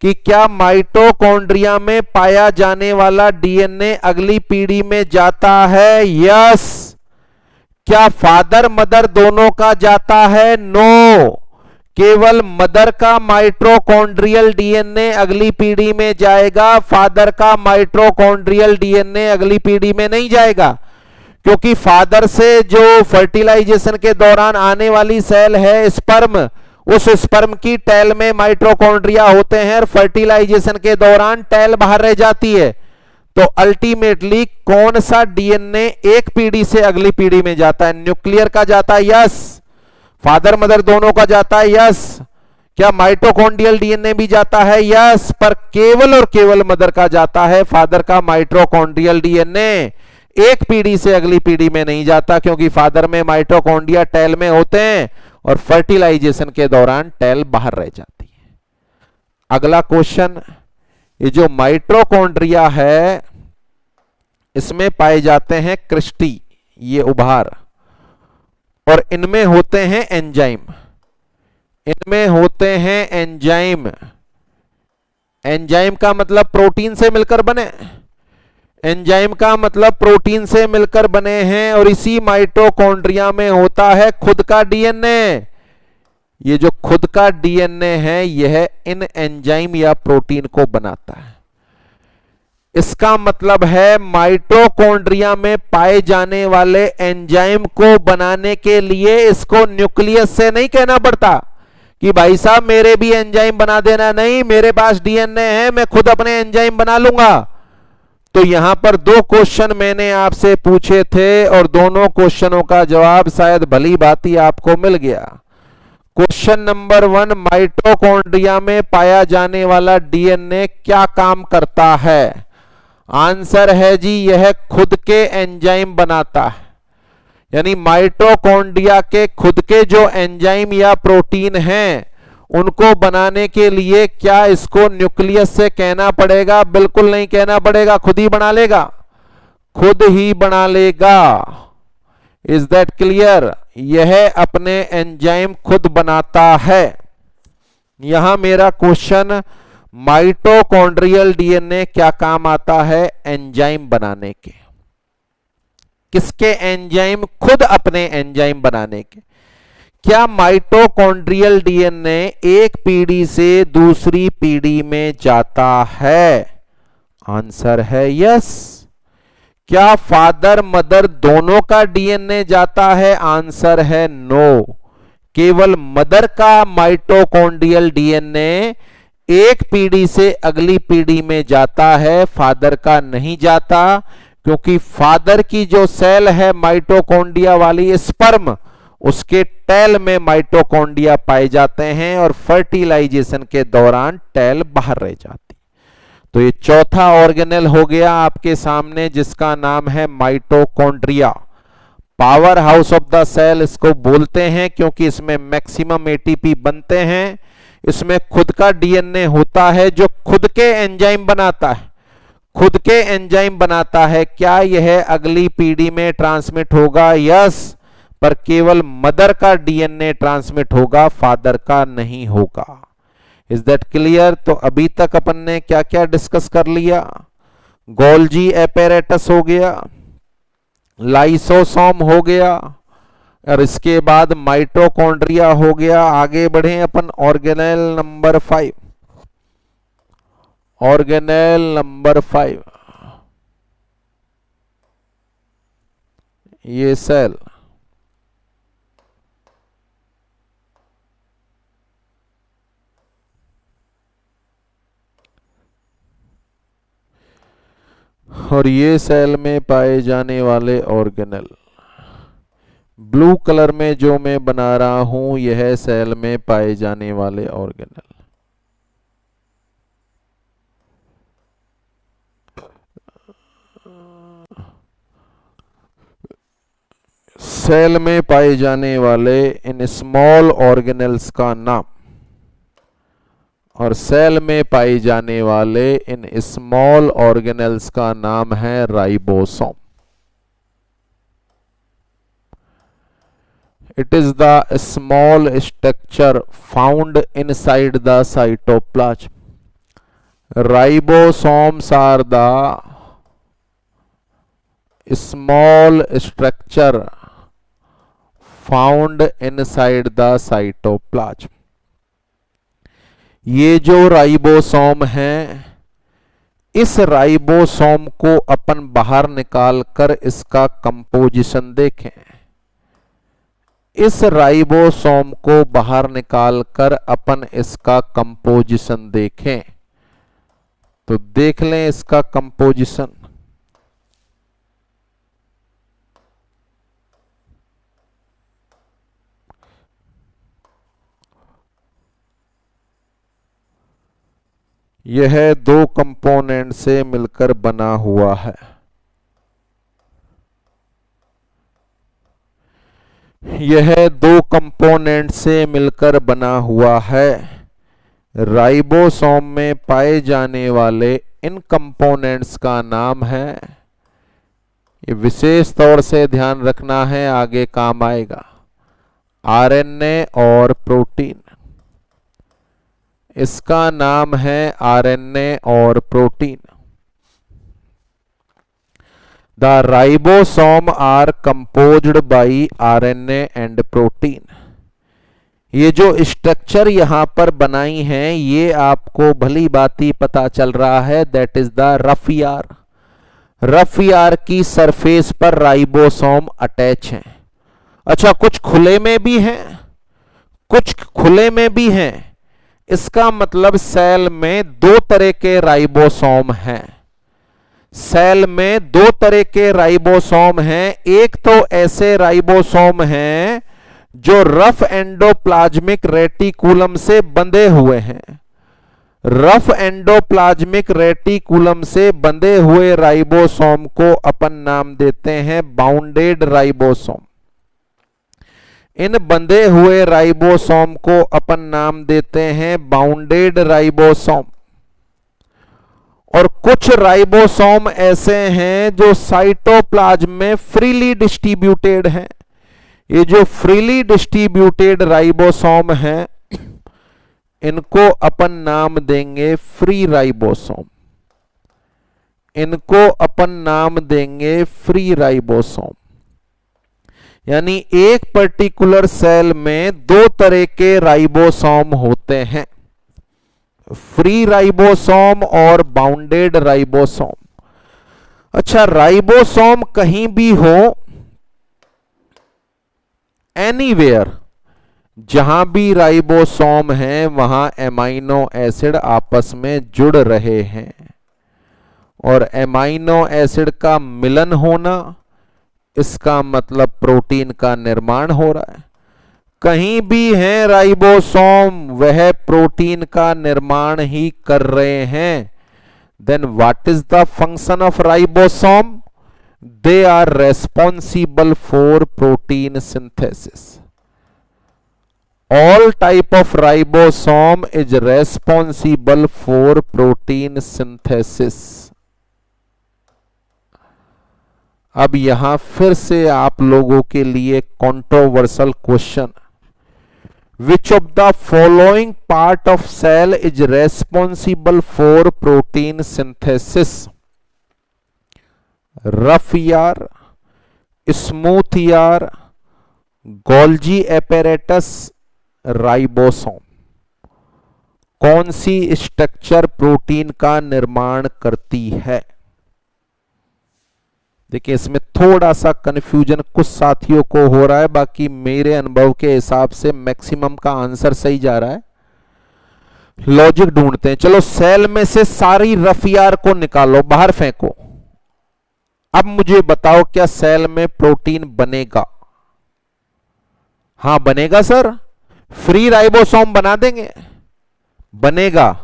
कि क्या माइटोकॉन्ड्रिया में पाया जाने वाला डीएनए अगली पीढ़ी में जाता है? यस। क्या फादर मदर दोनों का जाता है? नो। केवल मदर का माइटोकॉन्ड्रियल डीएनए अगली पीढ़ी में जाएगा, फादर का माइटोकॉन्ड्रियल डीएनए अगली पीढ़ी में नहीं जाएगा। क्योंकि फादर से जो फर्टिलाइजेशन के दौरान आने वाली सेल है स्पर्म, उस स्पर्म की टेल में माइटोकॉन्ड्रिया होते हैं और फर्टिलाइजेशन के दौरान टेल बाहर रह जाती है। तो अल्टीमेटली कौन सा डीएनए एक पीढ़ी से अगली पीढ़ी में जाता है? न्यूक्लियर का जाता है, यस। फादर मदर दोनों का जाता है, यस। क्या माइटोकॉन्ड्रियल डीएनए भी जाता है? यस। पर केवल और केवल मदर का जाता है। फादर का माइटोकॉन्ड्रियल डीएनए एक पीढ़ी से अगली पीढ़ी में नहीं जाता, क्योंकि फादर में माइटोकॉन्ड्रिया टेल में होते हैं और फर्टिलाइजेशन के दौरान टेल बाहर रह जाती है। अगला क्वेश्चन, ये जो माइटोकॉन्ड्रिया है इसमें पाए जाते हैं क्रिस्टी, ये उभार, और इनमें होते हैं एंजाइम। इनमें होते हैं एंजाइम। एंजाइम का मतलब प्रोटीन से मिलकर बने। एंजाइम का मतलब प्रोटीन से मिलकर बने हैं और इसी माइटोकॉन्ड्रिया में होता है खुद का डीएनए। ये जो खुद का डीएनए है यह इन एंजाइम या प्रोटीन को बनाता है। इसका मतलब है माइटोकॉन्ड्रिया में पाए जाने वाले एंजाइम को बनाने के लिए इसको न्यूक्लियस से नहीं कहना पड़ता कि भाई साहब मेरे भी एंजाइम बना देना। नहीं, मेरे पास डीएनए है, मैं खुद अपने एंजाइम बना लूंगा। तो यहां पर दो क्वेश्चन मैंने आपसे पूछे थे और दोनों क्वेश्चनों का जवाब शायद भली भांति आपको मिल गया। क्वेश्चन नंबर 1, माइटोकॉन्ड्रिया में पाया जाने वाला डीएनए क्या काम करता है? आंसर है जी, यह खुद के एंजाइम बनाता है। यानी माइटोकॉन्ड्रिया के खुद के जो एंजाइम या प्रोटीन हैं उनको बनाने के लिए क्या इसको न्यूक्लियस से कहना पड़ेगा? बिल्कुल नहीं कहना पड़ेगा, खुद ही बना लेगा। खुद ही बना लेगा। Is that clear? यह अपने एंजाइम खुद बनाता है। यहां मेरा क्वेश्चन, माइटोकॉन्ड्रियल डीएनए क्या काम आता है? एंजाइम बनाने के। किसके एंजाइम? खुद अपने एंजाइम बनाने के। क्या माइटोकॉन्ड्रियल डीएनए एक पीढ़ी से दूसरी पीढ़ी में जाता है? आंसर है यस। क्या फादर मदर दोनों का डीएनए जाता है? आंसर है नो। केवल मदर का माइटोकॉन्ड्रियल डीएनए एक पीढ़ी से अगली पीढ़ी में जाता है, फादर का नहीं जाता, क्योंकि फादर की जो सेल है माइटोकॉन्ड्रिया वाली स्पर्म, उसके टेल में माइटोकॉन्ड्रिया पाए जाते हैं और फर्टिलाइजेशन के दौरान टेल बाहर रह जाती। तो ये चौथा ऑर्गेनेल हो गया आपके सामने, जिसका नाम है mitochondria. Power house of the cell इसको बोलते हैं, क्योंकि इसमें मैक्सिमम एटीपी बनते हैं। इसमें खुद का डीएनए होता है जो खुद के एंजाइम बनाता है। खुद के एंजाइम बनाता है। क्या यह अगली पीढ़ी में ट्रांसमिट होगा? यस। पर केवल मदर का डीएनए ट्रांसमिट होगा, फादर का नहीं होगा। Is that clear? तो अभी तक अपन ने क्या क्या डिस्कस कर लिया? गोल्जी एपेरेटस हो गया, लाइसोसोम हो गया, और इसके बाद माइटोकॉन्ड्रिया हो गया। आगे बढ़े अपन ऑर्गेनेल नंबर 5। ऑर्गेनेल नंबर 5, ये सेल। और ये सेल में पाए जाने वाले ऑर्गेनेल, ब्लू कलर में जो मैं बना रहा हूं, यह सेल में पाए जाने वाले ऑर्गेनेल। सेल में पाए जाने वाले इन स्मॉल ऑर्गेनेल्स का नाम, और सेल में पाई जाने वाले इन स्मॉल ऑर्गेनेल्स का नाम है ribosome. It is the small structure found inside the cytoplasm. Ribosomes are the small structure found inside the cytoplasm. ये जो राइबोसोम है, इस राइबोसोम को अपन बाहर निकाल कर इसका कंपोजिशन देखें। इस राइबोसोम को बाहर निकाल कर अपन इसका कंपोजिशन देखें, तो देख लें इसका कंपोजिशन। यह दो कंपोनेंट से मिलकर बना हुआ है। यह दो कंपोनेंट से मिलकर बना हुआ है। राइबोसोम में पाए जाने वाले इन कंपोनेंट्स का नाम है, ये विशेष तौर से ध्यान रखना है, आगे काम आएगा, आरएनए और प्रोटीन। इसका नाम है आरएनए और protein. The ribosome are composed by RNA and protein. ये जो स्ट्रक्चर यहां पर बनाई हैं, ये आपको भली बाती पता चल रहा है, दैट इज द रफ यार। रफ यार की सरफेस पर राइबोसोम अटैच हैं। अच्छा, कुछ खुले में भी हैं, कुछ खुले में भी हैं। इसका मतलब सेल में दो तरह के राइबोसोम हैं। सेल में दो तरह के राइबोसोम हैं। एक तो ऐसे राइबोसोम हैं जो रफ एंडोप्लाज्मिक रेटिकुलम से बंधे हुए हैं। रफ एंडोप्लाज्मिक रेटिकुलम से बंधे हुए राइबोसोम को अपन नाम देते हैं बाउंडेड राइबोसोम। इन बंधे हुए राइबोसोम को अपन नाम देते हैं बाउंडेड राइबोसोम। और कुछ राइबोसोम ऐसे हैं जो साइटोप्लाज्म में फ्रीली डिस्ट्रीब्यूटेड हैं। ये जो फ्रीली डिस्ट्रीब्यूटेड राइबोसोम हैं, इनको अपन नाम देंगे फ्री राइबोसोम। इनको अपन नाम देंगे फ्री राइबोसोम। यानी एक पर्टिकुलर सेल में दो तरह के राइबोसोम होते हैं, फ्री राइबोसोम और बाउंडेड राइबोसोम। अच्छा, राइबोसोम कहीं भी हो, एनीवेयर, जहां भी राइबोसोम है वहां एमाइनो एसिड आपस में जुड़ रहे हैं, और एमाइनो एसिड का मिलन होना, इसका मतलब प्रोटीन का निर्माण हो रहा है। कहीं भी हैं राइबोसोम, वह प्रोटीन का निर्माण ही कर रहे हैं। Then what is the function of ribosome? They are responsible for protein synthesis. All type of ribosome is responsible for protein synthesis. अब यहां फिर से आप लोगों के लिए controversial question, which of the following part of cell is responsible for protein synthesis? Rough यार, smooth यार, गोल्जी एपेरेटस, राइबोसोम। कौन सी स्ट्रक्चर प्रोटीन का निर्माण करती है? देखिए, इसमें थोड़ा सा कंफ्यूजन कुछ साथियों को हो रहा है, बाकी मेरे अनुभव के हिसाब से मैक्सिमम का आंसर सही जा रहा है। लॉजिक ढूंढते हैं। चलो, सेल में से सारी रफियार को निकालो, बाहर फेंको। अब मुझे बताओ, क्या सेल में प्रोटीन बनेगा? हां, बनेगा सर। फ्री राइबोसोम बना देंगे, बनेगा।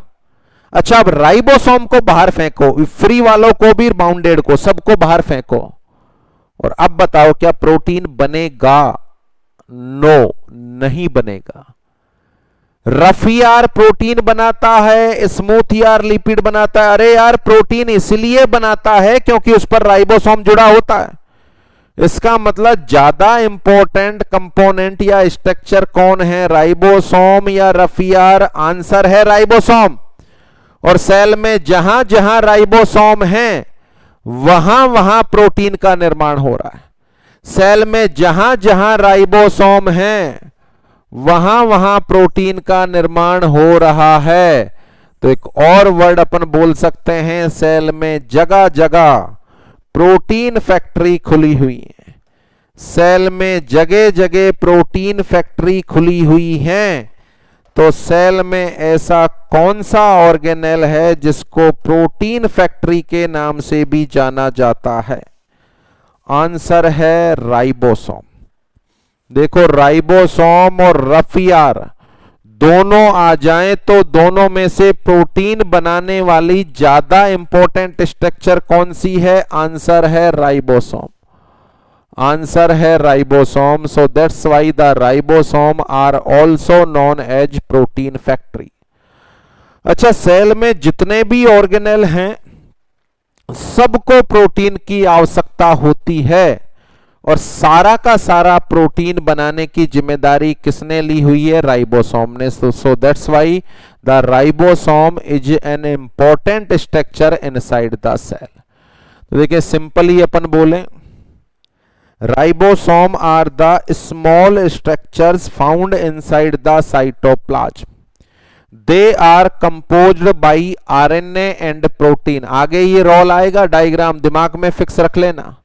अच्छा, अब राइबोसोम को बाहर फेंको, फ्री वालों को भी, बाउंडेड को, सबको बाहर फेंको, और अब बताओ क्या प्रोटीन बनेगा? नो, नहीं बनेगा। रफ यार प्रोटीन बनाता है, स्मूथ यार लिपिड बनाता है। अरे यार, प्रोटीन इसलिए बनाता है क्योंकि उस पर राइबोसोम जुड़ा होता है। इसका मतलब ज्यादा इंपॉर्टेंट कंपोनेंट या स्ट्रक्चर कौन है, राइबोसोम या रफ यार? आंसर है राइबोसोम। और सेल में जहां जहां राइबोसोम है, वहां वहां प्रोटीन का निर्माण हो रहा है। सेल में जहां जहां राइबोसोम है, वहां वहां प्रोटीन का निर्माण हो रहा है। तो एक और वर्ड अपन बोल सकते हैं, सेल में जगह जगह प्रोटीन फैक्ट्री खुली हुई है। सेल में जगह जगह प्रोटीन फैक्ट्री खुली हुई है। तो सेल में ऐसा कौन सा ऑर्गेनेल है जिसको प्रोटीन फैक्ट्री के नाम से भी जाना जाता है? आंसर है राइबोसोम। देखो, राइबोसोम और रफ यार दोनों आ जाएं तो दोनों में से प्रोटीन बनाने वाली ज्यादा इंपॉर्टेंट स्ट्रक्चर कौन सी है? आंसर है राइबोसोम। आंसर है ribosome. So that's why the ribosome are also known as protein factory. अच्छा, सेल में जितने भी ऑर्गेनेल हैं, सबको प्रोटीन की आवश्यकता होती है, और सारा का सारा प्रोटीन बनाने की जिम्मेदारी किसने ली हुई है? राइबोसोम ने। So that's why the ribosome is an important structure inside the cell. तो देखिए, सिंपली अपन बोले, ribosome are the small structures found inside the cytoplasm. They are composed by RNA and protein. आगे ये रोल आएगा, diagram दिमाग में fix रख लेना।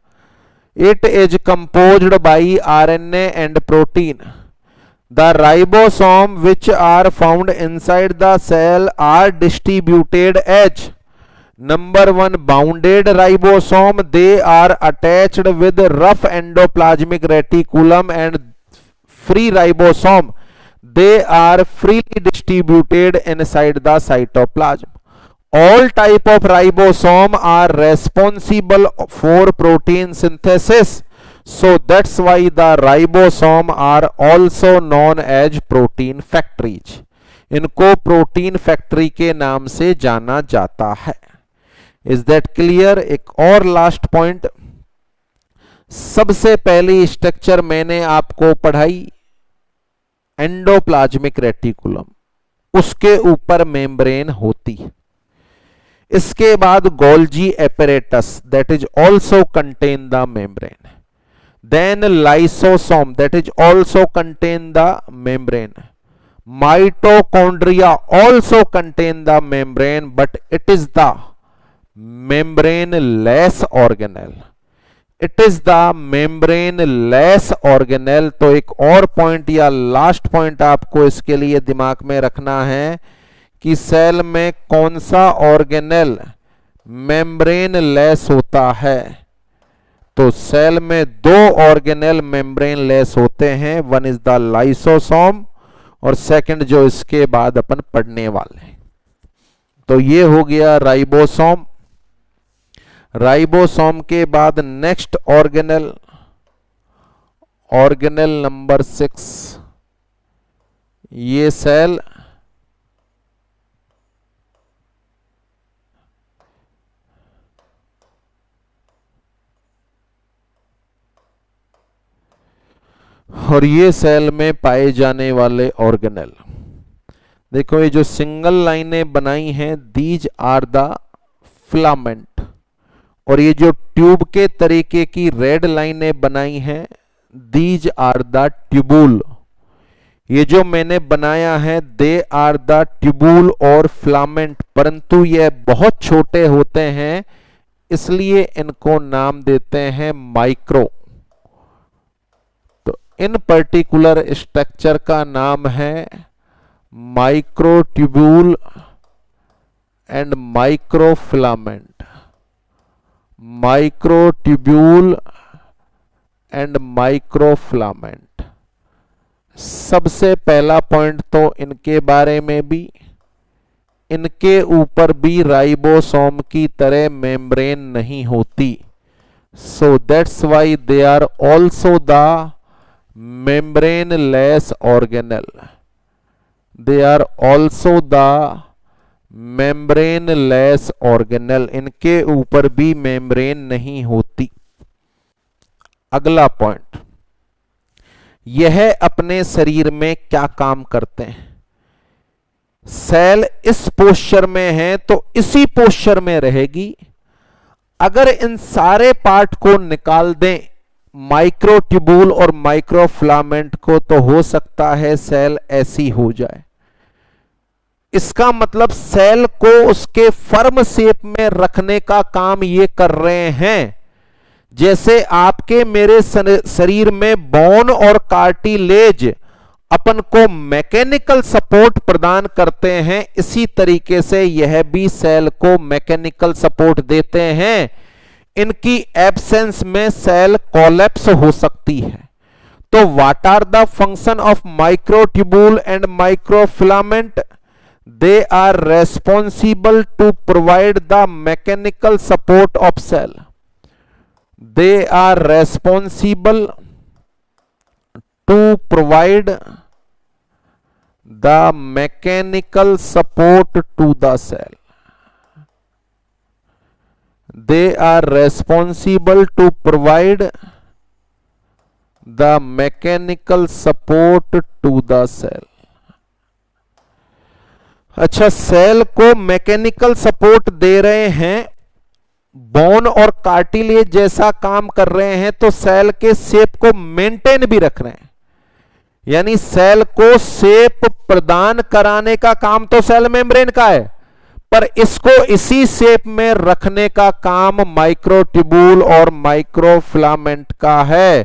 It is composed by RNA and protein. The ribosome which are found inside the cell are distributed as number 1 bounded ribosome. They are attached with rough endoplasmic reticulum and free ribosome. They are freely distributed inside the cytoplasm. All type of ribosome are responsible for protein synthesis. So that's why the ribosome are also known as protein factories. इनको protein factory के नाम से जाना जाता है। Is that clear? एक और last point, सबसे पहली स्ट्रक्चर मैंने आपको पढ़ाई एंडोप्लाज्मिक रेटिकुलम, उसके ऊपर मेम्ब्रेन होती है। इसके बाद Golgi apparatus that is also contain the membrane, then lysosome that is also contain the membrane, mitochondria also contain the membrane but it is the membrane less organelle, it is the membrane less organelle. तो एक और point या last point आपको इसके लिए दिमाग में रखना है कि सेल में कौन सा ऑर्गेनेल मेम्ब्रेन लेस होता है। तो सेल में दो ऑर्गेनेल मेम्ब्रेन लेस होते हैं, वन इज द लाइसोसोम और सेकंड जो इसके बाद अपन पढ़ने वाले। तो ये हो गया राइबोसोम। राइबोसोम के बाद नेक्स्ट ऑर्गेनेल, ऑर्गेनेल नंबर 6, ये सेल और ये सेल में पाए जाने वाले ऑर्गेनेल, देखो ये जो सिंगल लाइनें बनाई हैं दीज आर द फिलामेंट, और ये जो ट्यूब के तरीके की रेड लाइनें बनाई हैं दीज आर द ट्यूबुल। ये जो मैंने बनाया है दे आर द ट्यूबुल और फिलामेंट, परंतु ये बहुत छोटे होते हैं इसलिए इनको नाम देते हैं माइक्रो। तो इन पर्टिकुलर स्ट्रक्चर का नाम है microtubule and microfilament, microtubule and microfilament. सबसे पहला पॉइंट तो इनके बारे में भी, इनके ऊपर भी राइबोसोम की तरह मेम्ब्रेन नहीं होती, so that's why they are also the membrane less organelle, they are also the membrane less organelle, इनके ऊपर भी मेम्ब्रेन नहीं होती। अगला पॉइंट, यह अपने शरीर में क्या काम करते हैं? सेल इस पोस्चर में है तो इसी पोस्चर में रहेगी। अगर इन सारे पार्ट को निकाल दें माइक्रोट्यूबुल और माइक्रोफिलामेंट को, तो हो सकता है सेल ऐसी हो जाए। इसका मतलब सेल को उसके फर्म शेप में रखने का काम ये कर रहे हैं। जैसे आपके मेरे शरीर में बोन और कार्टिलेज अपन को मैकेनिकल सपोर्ट प्रदान करते हैं, इसी तरीके से यह भी सेल को मैकेनिकल सपोर्ट देते हैं। इनकी एब्सेंस में सेल कोलैप्स हो सकती है। तो what are the function of microtubule and microfilament? They are responsible to provide the mechanical support of cell. They are responsible to provide the mechanical support to the cell. They are responsible to provide the mechanical support to the cell. अच्छा, cell को mechanical support दे रहे हैं, bone और cartilage जैसा काम कर रहे हैं, तो सेल के शेप को मेंटेन भी रख रहे हैं। यानी सेल को शेप प्रदान कराने का काम तो सेल मेम्ब्रेन का है, पर इसको इसी शेप में रखने का काम माइक्रोट्यूबुल और माइक्रोफिलामेंट का है।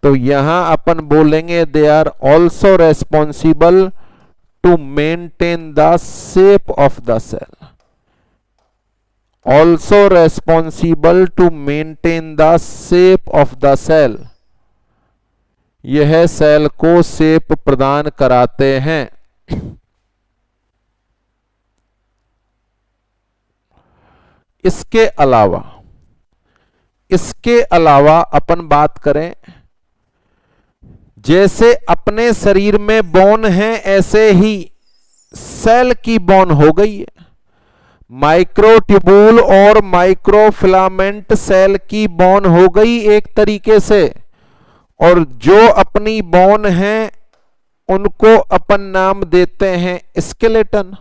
तो यहां अपन बोलेंगे they are also responsible to maintain the shape of the cell, also responsible to maintain the shape of the cell। यह सेल को शेप प्रदान कराते हैं। इसके अलावा अपन बात करें, जैसे अपने शरीर में बोन है ऐसे ही सेल की बोन हो गई है, माइक्रोट्यूबुल और माइक्रोफिलामेंट सेल की बॉन हो गई एक तरीके से, और जो अपनी बॉन है उनको अपन नाम देते हैं स्केलेटन,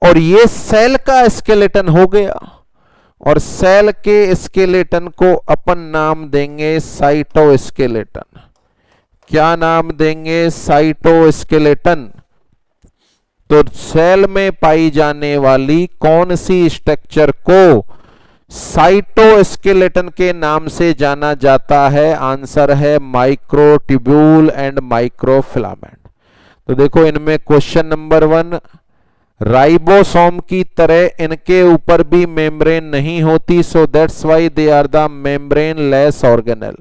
और ये सेल का स्केलेटन हो गया, और सेल के स्केलेटन को अपन नाम देंगे साइटोस्केलेटन। क्या नाम देंगे? साइटोस्केलेटन। तो सेल में पाई जाने वाली कौन सी स्ट्रक्चर को साइटोस्केलेटन के नाम से जाना जाता है? आंसर है माइक्रोट्यूब्यूल एंड माइक्रोफिलामेंट। तो देखो इनमें क्वेश्चन नंबर 1, राइबोसोम की तरह इनके ऊपर भी मेम्ब्रेन नहीं होती, so that's why they are the membrane less organelle.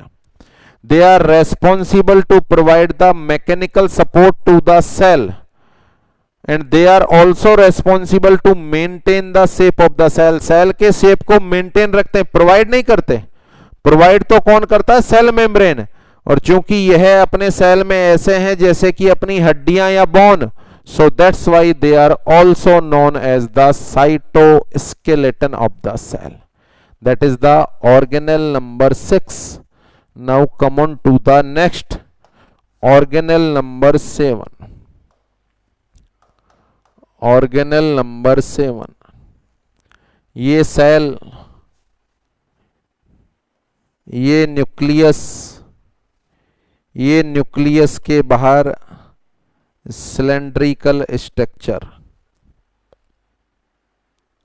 They are responsible to provide the mechanical support to the cell, and they are also responsible to maintain the shape of the cell। Cell के shape को maintain रखते हैं, provide नहीं करते। Provide तो कौन करता है? Cell membrane. और चूंकि यह अपने सेल में ऐसे हैं जैसे कि अपनी हड्डियां या bone, so that's why they are also known as the cytoskeleton of the cell. That is the organelle number 6। Now come on to the next, organelle number 7। Organelle number 7, ये सेल, ये न्यूक्लियस, ये nucleus के बाहर cylindrical structure.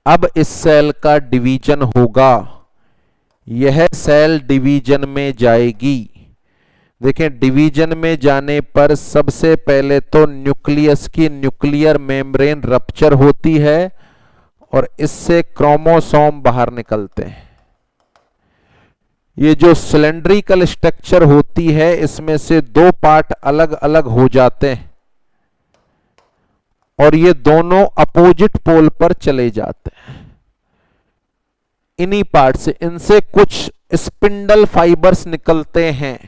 अब इस cell का division होगा, यह सेल डिवीजन में जाएगी। देखें, डिवीजन में जाने पर सबसे पहले तो न्यूक्लियस की न्यूक्लियर मेम्ब्रेन रप्चर होती है और इससे क्रोमोसोम बाहर निकलते हैं। ये जो सिलेंड्रिकल स्ट्रक्चर होती है इसमें से दो पार्ट अलग अलग हो जाते हैं और ये दोनों अपोजिट पोल पर चले जाते हैं। इन्हीं पार्ट से, इनसे कुछ स्पिंडल फाइबर्स निकलते हैं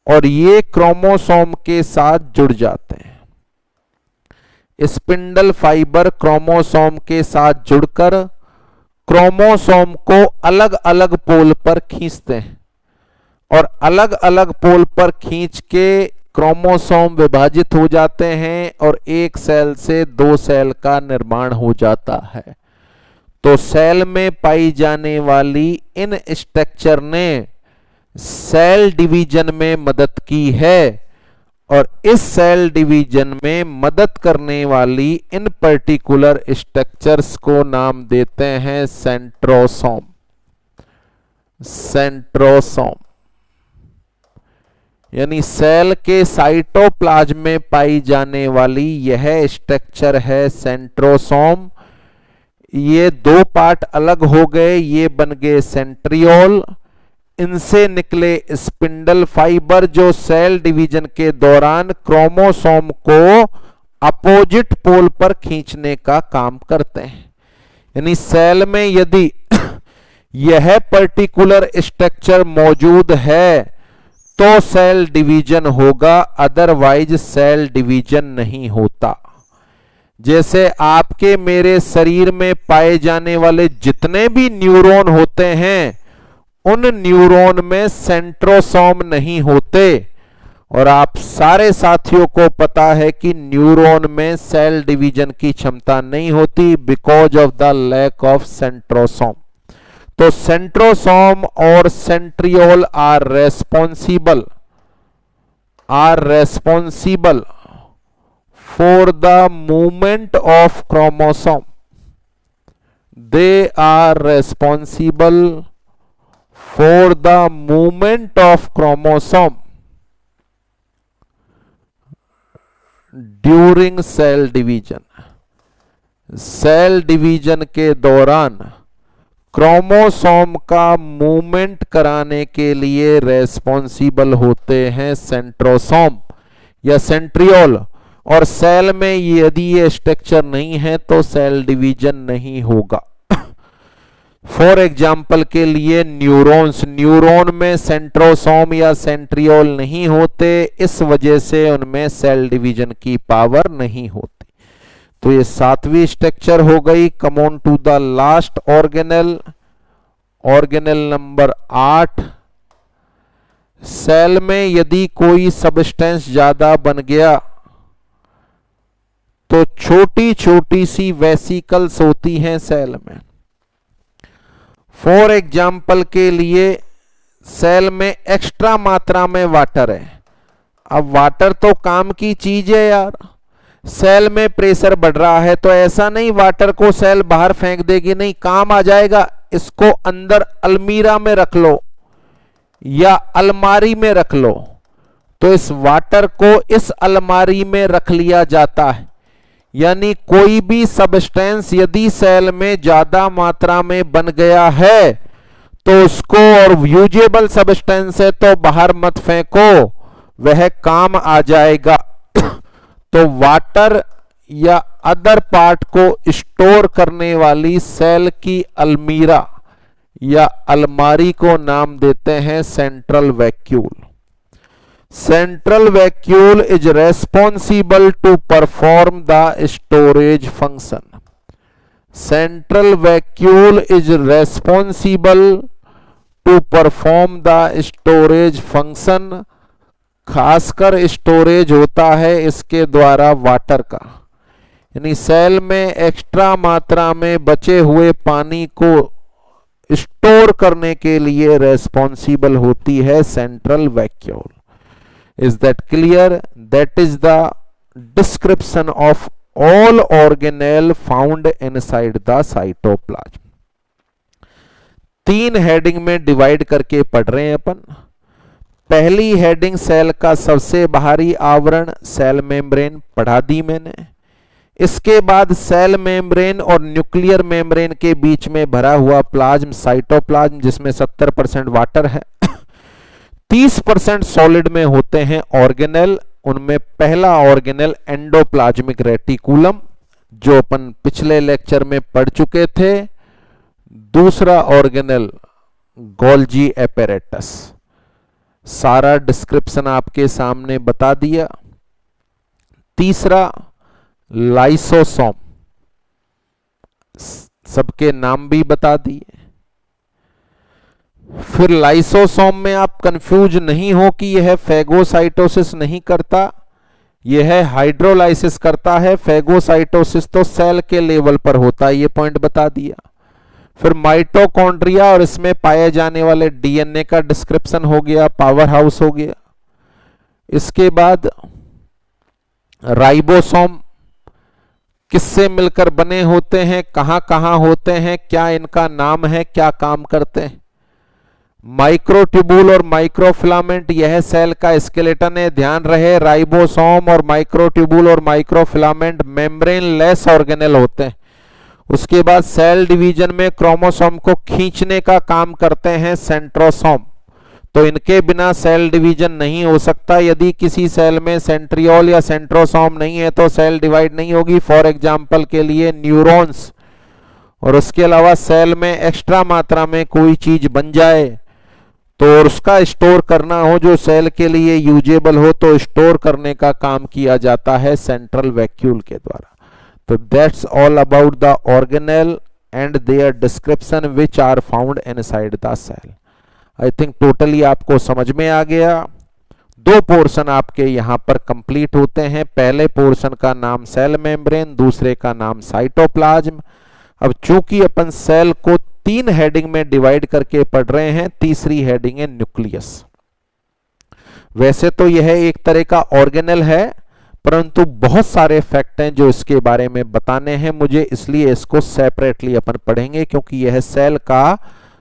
और ये क्रोमोसोम के साथ जुड़ जाते हैं। स्पिंडल फाइबर क्रोमोसोम के साथ जुड़कर क्रोमोसोम को अलग अलग पोल पर खींचते हैं और अलग अलग पोल पर खींच के क्रोमोसोम विभाजित हो जाते हैं और एक सेल से दो सेल का निर्माण हो जाता है। तो सेल में पाई जाने वाली इन स्ट्रक्चर ने सेल डिवीजन में मदद की है और इस सेल डिवीजन में मदद करने वाली इन पर्टिकुलर स्ट्रक्चर्स को नाम देते हैं सेंट्रोसोम। सेंट्रोसोम यानी सेल के साइटोप्लाज्म में पाई जाने वाली यह स्ट्रक्चर है सेंट्रोसोम। ये दो पार्ट अलग हो गए, ये बन गए सेंट्रियोल। इनसे निकले स्पिंडल फाइबर जो सेल डिवीजन के दौरान क्रोमोसोम को अपोजिट पोल पर खींचने का काम करते हैं। यानी सेल में यदि यह पर्टिकुलर स्ट्रक्चर मौजूद है तो सेल डिवीजन होगा, अदरवाइज सेल डिवीजन नहीं होता। जैसे आपके मेरे शरीर में पाए जाने वाले जितने भी न्यूरॉन होते हैं उन न्यूरॉन में सेंट्रोसोम नहीं होते और आप सारे साथियों को पता है कि न्यूरॉन में सेल डिवीजन की क्षमता नहीं होती because of the lack of centrosome. तो सेंट्रोसोम और centriole are responsible for the movement of chromosome. They are responsible for the movement of chromosome during cell division। Cell division के दौरान chromosome का movement कराने के लिए रेस्पॉन्सिबल होते हैं सेंट्रोसोम या सेंट्रियोल। और सेल में यदि ये स्ट्रक्चर नहीं है तो सेल डिवीजन नहीं होगा। फॉर एग्जाम्पल के लिए न्यूरॉन में सेंट्रोसोम या सेंट्रियोल नहीं होते, इस वजह से उनमें सेल डिवीजन की पावर नहीं होती। तो ये 7वीं स्ट्रक्चर हो गई। Come on to the last organelle, organelle number 8। Cell में यदि कोई सब्सटेंस ज्यादा बन गया तो छोटी छोटी सी वेसिकल्स होती हैं सेल में। फॉर एग्जाम्पल के लिए सेल में एक्स्ट्रा मात्रा में वाटर है। अब वाटर तो काम की चीज है यार। सेल में प्रेशर बढ़ रहा है तो ऐसा नहीं वाटर को सेल बाहर फेंक देगी, नहीं, काम आ जाएगा। इसको अंदर अलमीरा में रख लो या अलमारी में रख लो, तो इस वाटर को इस अलमारी में रख लिया जाता है। यानी कोई भी सब्सटेंस यदि सेल में ज्यादा मात्रा में बन गया है तो उसको, और यूजेबल सब्सटेंस है तो बाहर मत फेंको, वह काम आ जाएगा। तो वाटर या अदर पार्ट को स्टोर करने वाली सेल की अलमीरा या अलमारी को नाम देते हैं central vacuole. Central vacuole is responsible to perform the storage function. Central vacuole is responsible to perform the storage function. खासकर स्टोरेज होता है इसके द्वारा वाटर का, यानी सेल में एक्स्ट्रा मात्रा में बचे हुए पानी को स्टोर करने के लिए रेस्पॉन्सिबल होती है central vacuole. Is that clear? That is the description of all organelle found inside the cytoplasm. 3 heading में डिवाइड करके पढ़ रहे हैं अपन। पहली हेडिंग सेल का सबसे बाहरी आवरण सेल मेम्ब्रेन पढ़ा दी मैंने। इसके बाद सेल मेम्ब्रेन और न्यूक्लियर मेम्ब्रेन के बीच में भरा हुआ प्लाज्म साइटोप्लाज्म, जिसमें 70% वाटर है, 30% सॉलिड में होते हैं ऑर्गेनेल। उनमें पहला ऑर्गेनेल एंडोप्लाज्मिक रेटिकुलम, जो अपन पिछले लेक्चर में पढ़ चुके थे। दूसरा ऑर्गेनेल गोल्जी एपेरेटस, सारा डिस्क्रिप्शन आपके सामने बता दिया। तीसरा लाइसोसोम, सबके नाम भी बता दिए। फिर लाइसोसोम में आप कंफ्यूज नहीं हो कि यह फेगोसाइटोसिस नहीं करता, यह हाइड्रोलाइसिस करता है। फेगोसाइटोसिस तो सेल के लेवल पर होता है, ये पॉइंट बता दिया। फिर माइटोकॉन्ड्रिया और इसमें पाए जाने वाले डीएनए का डिस्क्रिप्शन हो गया, पावर हाउस हो गया। इसके बाद राइबोसोम किससे मिलकर बने होते हैं, कहां कहां होते हैं, क्या इनका नाम है, क्या काम करते हैं। माइक्रोट्यूबुल और माइक्रोफिलामेंट, यह सेल का स्केलेटन है, ध्यान रहे। राइबोसोम और माइक्रोट्यूबुल और माइक्रोफिलामेंट मेम्ब्रेन लेस ऑर्गेनेल होते हैं। उसके बाद सेल डिवीजन में क्रोमोसोम को खींचने का काम करते हैं सेंट्रोसोम, तो इनके बिना सेल डिवीजन नहीं हो सकता। यदि किसी सेल में सेंट्रियोल या सेंट्रोसोम नहीं है तो सेल डिवाइड नहीं होगी। फॉर एग्जांपल के लिए न्यूरॉन्स। और उसके अलावा सेल में एक्स्ट्रा मात्रा में कोई चीज बन जाए तो उसका स्टोर करना हो, जो सेल के लिए यूजेबल हो, तो स्टोर करने का काम किया जाता है सेंट्रल वैक्यूल के द्वारा। तो that's all about the organelle and their description which are found inside the cell. I think totally आपको समझ में आ गया। 2 पोर्शन आपके यहां पर कंप्लीट होते हैं। पहले पोर्शन का नाम सेल मेम्ब्रेन, दूसरे का नाम साइटोप्लाज्म। अब चूंकि अपन सेल को 3 हेडिंग में डिवाइड करके पढ़ रहे हैं, तीसरी हेडिंग है न्यूक्लियस। वैसे तो यह एक तरह का ऑर्गेनेल है, परंतु बहुत सारे फैक्ट हैं जो इसके बारे में बताने हैं मुझे, इसलिए इसको सेपरेटली अपन पढ़ेंगे, क्योंकि यह सेल का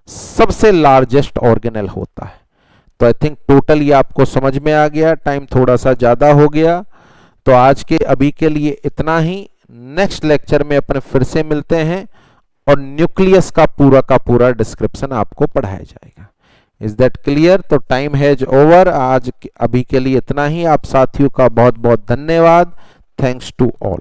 सबसे लार्जेस्ट ऑर्गेनेल होता है। तो आई थिंक टोटल ये आपको समझ में आ गया। टाइम थोड़ा सा ज्यादा हो गया, तो आज के अभी के लिए इतना ही। नेक्स्ट लेक्चर में अपन फिर से मिलते हैं और न्यूक्लियस का पूरा डिस्क्रिप्शन आपको पढ़ाया जाएगा। Is that clear? तो टाइम हैज ओवर। आज अभी के लिए इतना ही। आप साथियों का बहुत बहुत धन्यवाद। Thanks to all.